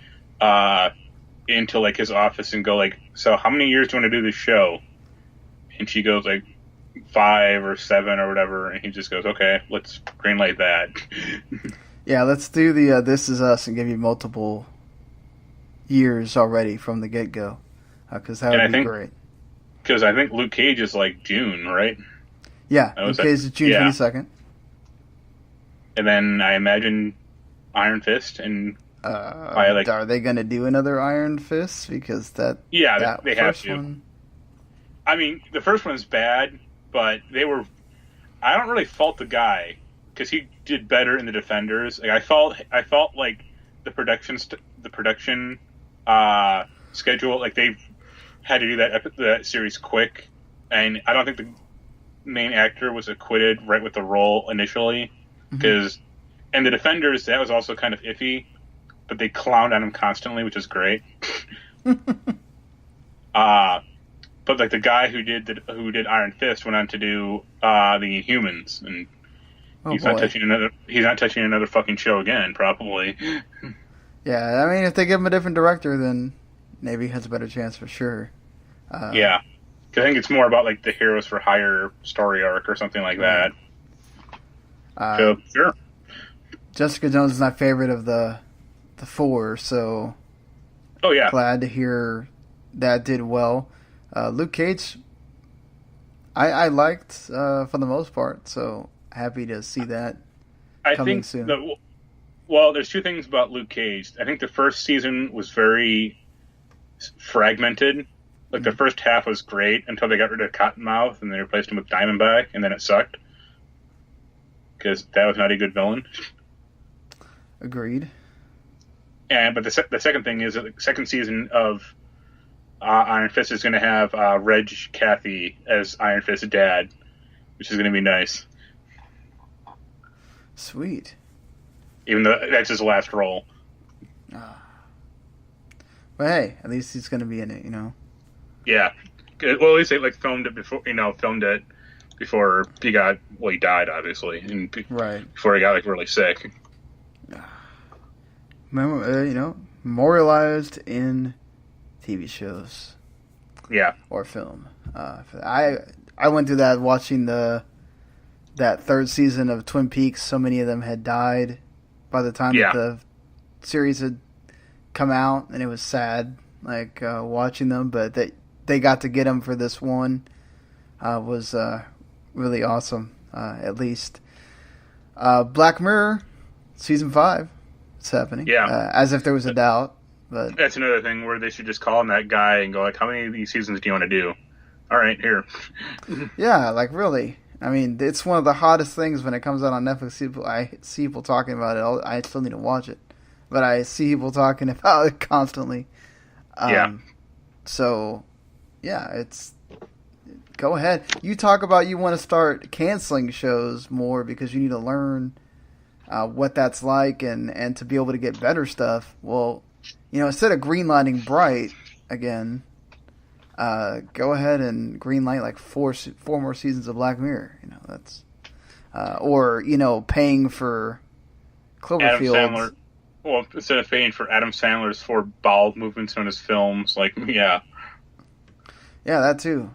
into like his office and go like, so how many years do you want to do this show? And she goes like 5 or 7 or whatever, and he just goes, okay, let's greenlight that. Yeah, let's do the This Is Us and give you multiple years already from the get-go, because that would be great. Because I think Luke Cage is like June, right? Yeah, Luke Cage is June 22nd. And then I imagine Iron Fist and are they going to do another Iron Fist? Because they have to. One... I mean, the first one's bad, but I don't really fault the guy because he did better in the Defenders. Like I felt like the production schedule, like they had to do that series quick, and I don't think the main actor was acquitted right with the role initially, because in the Defenders that was also kind of iffy, but they clowned on him constantly, which is great. But like the guy who did Iron Fist went on to do the Humans, and he's not touching another fucking show again, probably. Yeah, I mean, if they give him a different director, then maybe he has a better chance for sure. Yeah, because I think it's more about like the Heroes for Hire story arc or something like that. So sure. Jessica Jones is my favorite of the 4, so glad to hear that did well. Luke Cage, I liked for the most part, so happy to see that coming soon. There's two things about Luke Cage. I think the first season was very fragmented. Like the first half was great until they got rid of Cottonmouth and they replaced him with Diamondback, and then it sucked because that was not a good villain. Agreed. But the second thing is that the second season of Iron Fist is going to have Reg Cathy as Iron Fist's dad, which is going to be nice. Sweet. Even though that's his last role. But hey, at least he's going to be in it, you know? Yeah. Well, at least they filmed it before he got, he died, obviously. And before he got really sick. Memorialized in TV shows. Yeah. Or film. I went through that watching that third season of Twin Peaks. So many of them had died by the time that the series had come out, and it was sad, watching them. But they got to get them for this one. Was really awesome. At least Black Mirror season 5. It's happening. Yeah. As if there was a doubt. But that's another thing where they should just call on that guy and go how many of these seasons do you want to do? All right, here. Yeah, really. I mean, it's one of the hottest things when it comes out on Netflix. I see people talking about it. I still need to watch it, but I see people talking about it constantly. So, yeah, it's go ahead. You talk about you want to start canceling shows more because you need to learn what that's like and to be able to get better stuff. Well, instead of greenlighting Bright again, go ahead and greenlight 4 more seasons of Black Mirror. That's or paying for Cloverfield. Adam Sandler. Well, instead of paying for Adam Sandler's 4 bowel movements on his films, yeah, that too.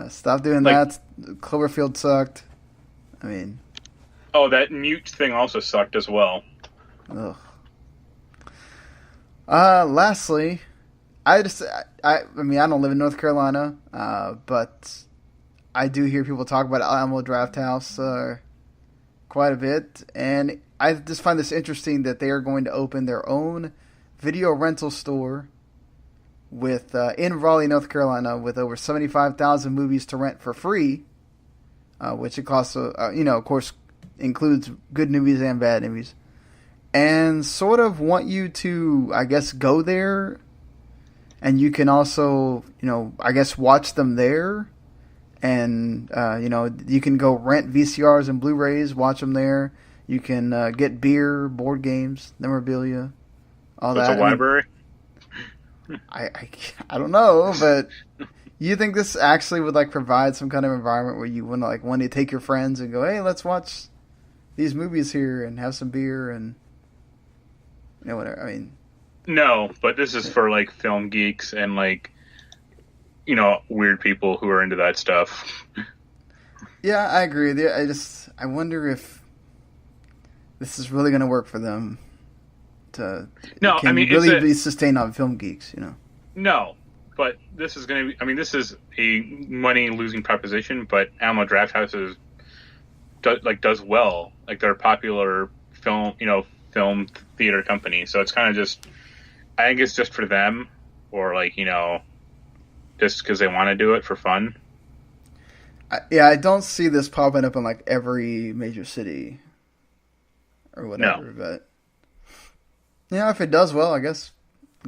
Stop doing that. Cloverfield sucked. I mean, that mute thing also sucked as well. Ugh. Lastly, I mean, I don't live in North Carolina, but I do hear people talk about Alamo Drafthouse quite a bit, and I just find this interesting that they are going to open their own video rental store with in Raleigh, North Carolina, with over 75,000 movies to rent for free, which it costs, of course, includes good movies and bad movies, and sort of want you to, I guess, go there, and you can also, I guess, watch them there, and, you can go rent VCRs and Blu-rays, watch them there. You can get beer, board games, memorabilia, all that. It's a library? I don't know, but you think this actually would provide some kind of environment where you want to take your friends and go, hey, let's watch these movies here and have some beer and whatever. I mean, no, but this is for film geeks and weird people who are into that stuff. Yeah, I agree. I wonder if this is really going to work for them. Really be sustained on film geeks, No, but this is going to be. This is a money losing proposition. But Alamo Drafthouse does well. They're a popular film theater company. So it's kind of just. I think it's just for them, or just because they want to do it for fun. I don't see this popping up in every major city or whatever. No. But if it does well, I guess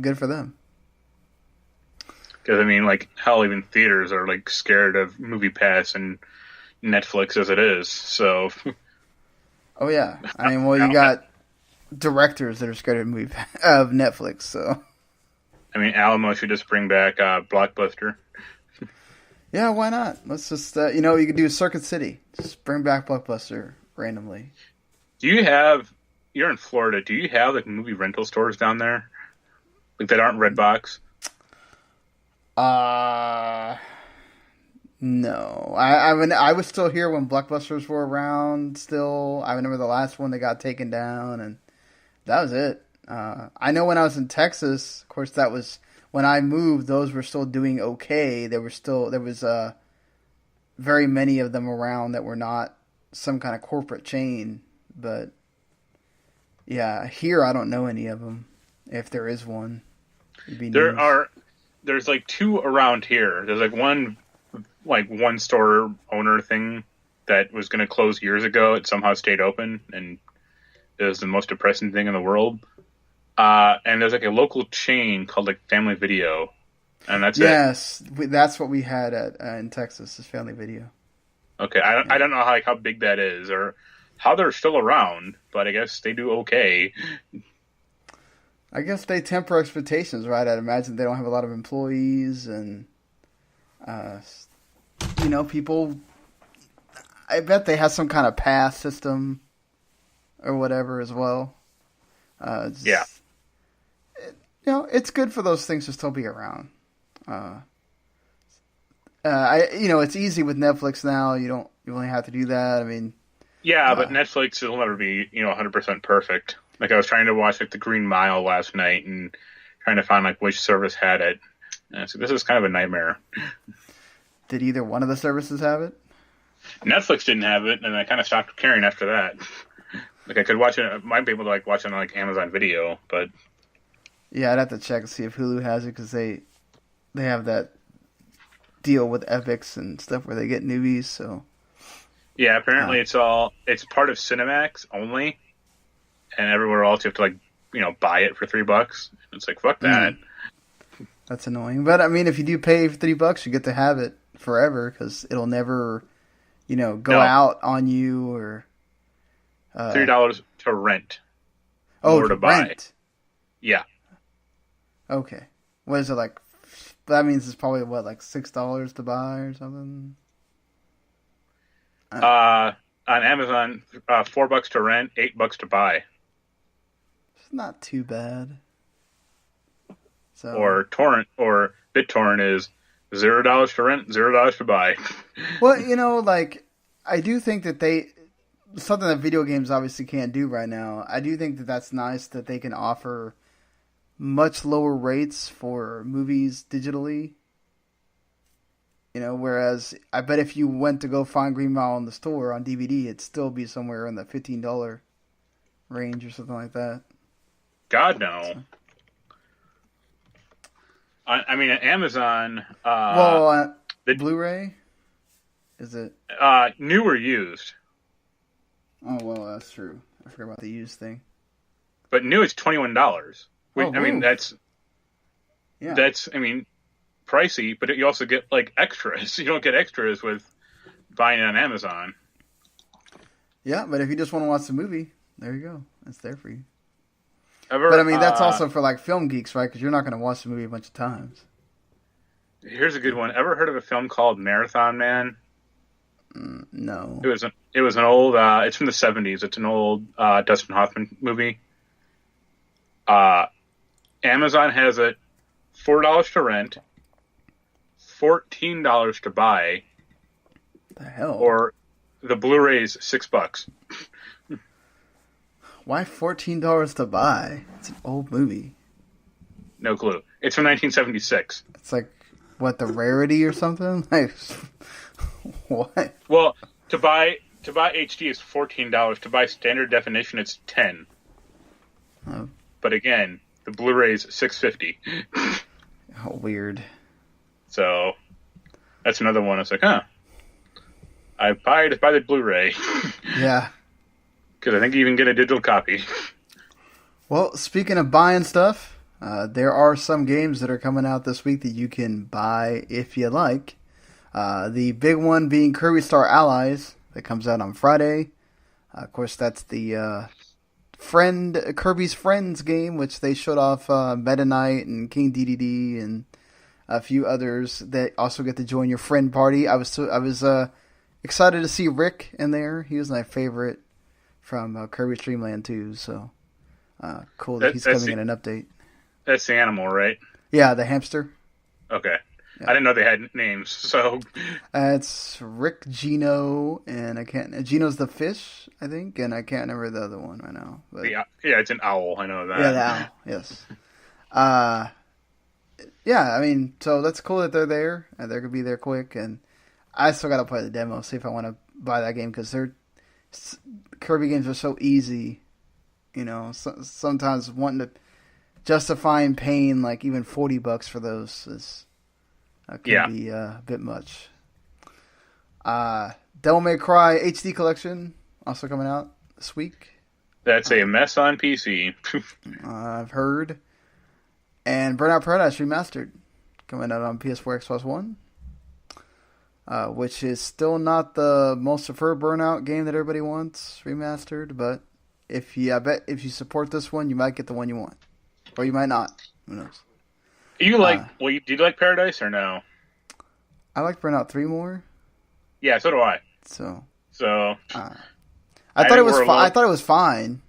good for them. Because hell, even theaters are scared of Movie Pass and Netflix as it is. So. Oh yeah, you got directors that are scared of Netflix. So. Alamo should just bring back Blockbuster. Yeah, why not? Let's just you could do Circuit City. Just bring back Blockbuster randomly. You're in Florida. Do you have movie rental stores down there? That aren't Redbox? No. I was still here when Blockbusters were around still. I remember the last one that got taken down, and that was it. I know when I was in Texas, of course, that was when I moved, those were still doing okay. There was very many of them around that were not some kind of corporate chain, but yeah, here I don't know any of them. If there is one, there's two around here. There's one store owner thing that was going to close years ago. It somehow stayed open, and it was the most depressing thing in the world. And there's a local chain called Family Video, and that's it. Yes, that's what we had in Texas, is Family Video. Okay, I don't know how big that is or how they're still around, but I guess they do okay. I guess they temper expectations, right? I'd imagine they don't have a lot of employees and, people. I bet they have some kind of pass system or whatever as well. Yeah. It's good for those things to still be around. It's easy with Netflix now. You only have to do that. Yeah, but Netflix will never be, 100% perfect. I was trying to watch The Green Mile last night and trying to find which service had it. So this is kind of a nightmare. Did either one of the services have it? Netflix didn't have it, and I kind of stopped caring after that. I could watch it. I might be able to watch it on Amazon Video, but yeah, I'd have to check and see if Hulu has it because they have that deal with Epics and stuff where they get newbies. So yeah, apparently it's part of Cinemax only, and everywhere else you have to buy it for $3. It's fuck that. That's annoying. But if you do pay for $3, you get to have it forever because it'll never, go out on you or. $3 to rent. Or to buy. Rent. Yeah. Okay. What is it like? That means it's probably $6 to buy or something. On Amazon, $4 to rent, $8 to buy. It's not too bad. So. Or torrent or BitTorrent is $0 to rent, $0 to buy. Well, I do think that something that video games obviously can't do right now. I do think that that's nice that they can offer much lower rates for movies digitally. Whereas I bet if you went to go find Green Mile in the store on DVD, it'd still be somewhere in the $15 range or something like that. God, no. I mean, Amazon, Well, the Blu-ray is it? new or used, Oh well, that's true. I forgot about the used thing. but new is $21. Oh, I mean, whoa. Yeah. I mean, pricey, but you also get like extras. You don't get extras with buying it on Amazon. Yeah, but if you just want to watch the movie, there you go. It's there for you. Ever, But I mean, that's also for like film geeks, right? Because you're not going to watch the movie a bunch of times. here's a good one. Ever heard of a film called Marathon Man? No. It was an old. It's from the '70s. It's an old Dustin Hoffman movie. Amazon has it $4 to rent, $14 to buy, The hell? or the Blu-ray's $6. Why $14 to buy? It's an old movie. No clue. It's from 1976. It's like what, the rarity or something? Like what? Well, to buy HD is $14. To buy standard definition, it's $10. Oh, But again, the Blu-ray's $6.50. how weird. So that's another one. It's like, huh? I buy the Blu-ray Yeah. because I think you even get a digital copy. Well, speaking of buying stuff, there are some games that are coming out this week that you can buy if you like. The big one being Kirby Star Allies that comes out on Friday. Of course, that's the Kirby's Friends game, which they showed off Meta Knight and King DDD and a few others that also get to join your friend party. I was excited to see Rick in there. He was my favorite from Kirby's Dream Land 2, so cool that he's coming in an update. That's the animal, right? Yeah, the hamster. Okay. Yeah. I didn't know they had names, so... It's Rick, Gino, and Gino's the fish, I think, and I can't remember the other one right now. But, yeah, it's an owl, I know that. Yeah, the owl, yes. Yeah, I mean, so that's cool that they're there, and they're going to be there quick, and I still got to play the demo, see if I want to buy that game, because Kirby games are so easy, you know, sometimes wanting to justifying paying like even $40 for those can be a bit much. Devil May Cry HD Collection also coming out this week. That's a mess on PC. I've heard. And Burnout Paradise Remastered coming out on PS4, Xbox One. Which is still not the most preferred Burnout game that everybody wants remastered, but I bet if you support this one, you might get the one you want. Or you might not. Who knows? Do you like Paradise or no? I like Burnout 3 more. Yeah, so do I. So I thought it was I thought it was fine.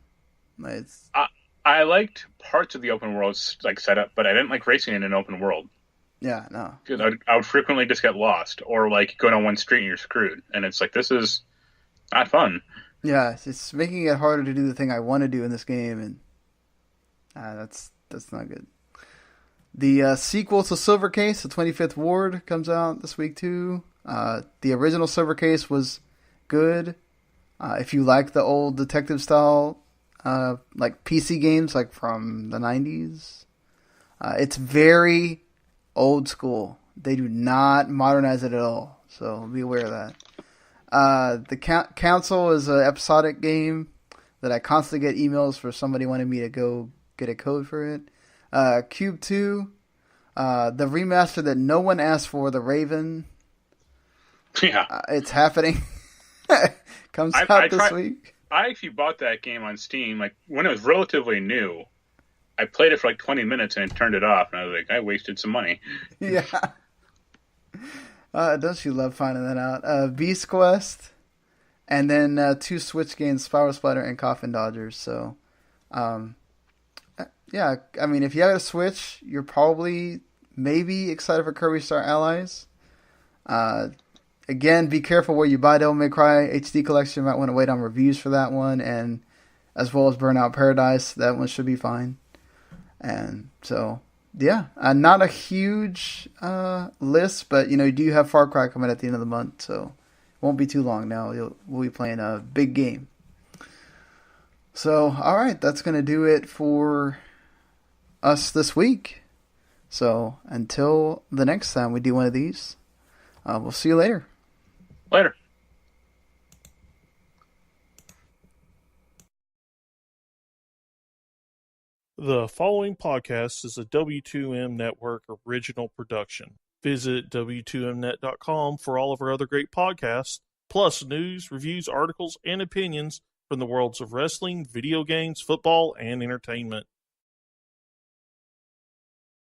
I liked parts of the open world like setup, but I didn't like racing in an open world. Yeah, no. Because I would frequently just get lost, or like go down one street and you're screwed. And it's like, this is not fun. Yeah, it's making it harder to do the thing I want to do in this game, and that's not good. The sequel to Silver Case, the 25th Ward, comes out this week too. The original Silver Case was good. If you like the old detective style, like PC games, like from the 90s, it's very old school. They do not modernize it at all, so be aware of that. The Council is an episodic game that I constantly get emails for somebody wanting me to go get a code for it. Cube 2, the remaster that no one asked for, The Raven. Yeah. It's happening. Comes out this week. I actually bought that game on Steam like when it was relatively new. I played it for like 20 minutes and turned it off, and I was like, I wasted some money. Yeah. Don't you love finding that out? Beast Quest, and then 2 Switch games, Spiral Splatter and Coffin Dodgers. So, yeah, I mean, if you have a Switch, you're probably maybe excited for Kirby Star Allies. Again, be careful where you buy Devil May Cry HD Collection. You might want to wait on reviews for that one, and as well as Burnout Paradise. That one should be fine. And so, yeah, not a huge list, but you do have Far Cry coming at the end of the month, so it won't be too long now. We'll be playing a big game. So, all right, that's going to do it for us this week. So until the next time we do one of these, we'll see you later. Later. The following podcast is a W2M Network original production. Visit W2Mnet.com for all of our other great podcasts, plus news, reviews, articles, and opinions from the worlds of wrestling, video games, football, and entertainment.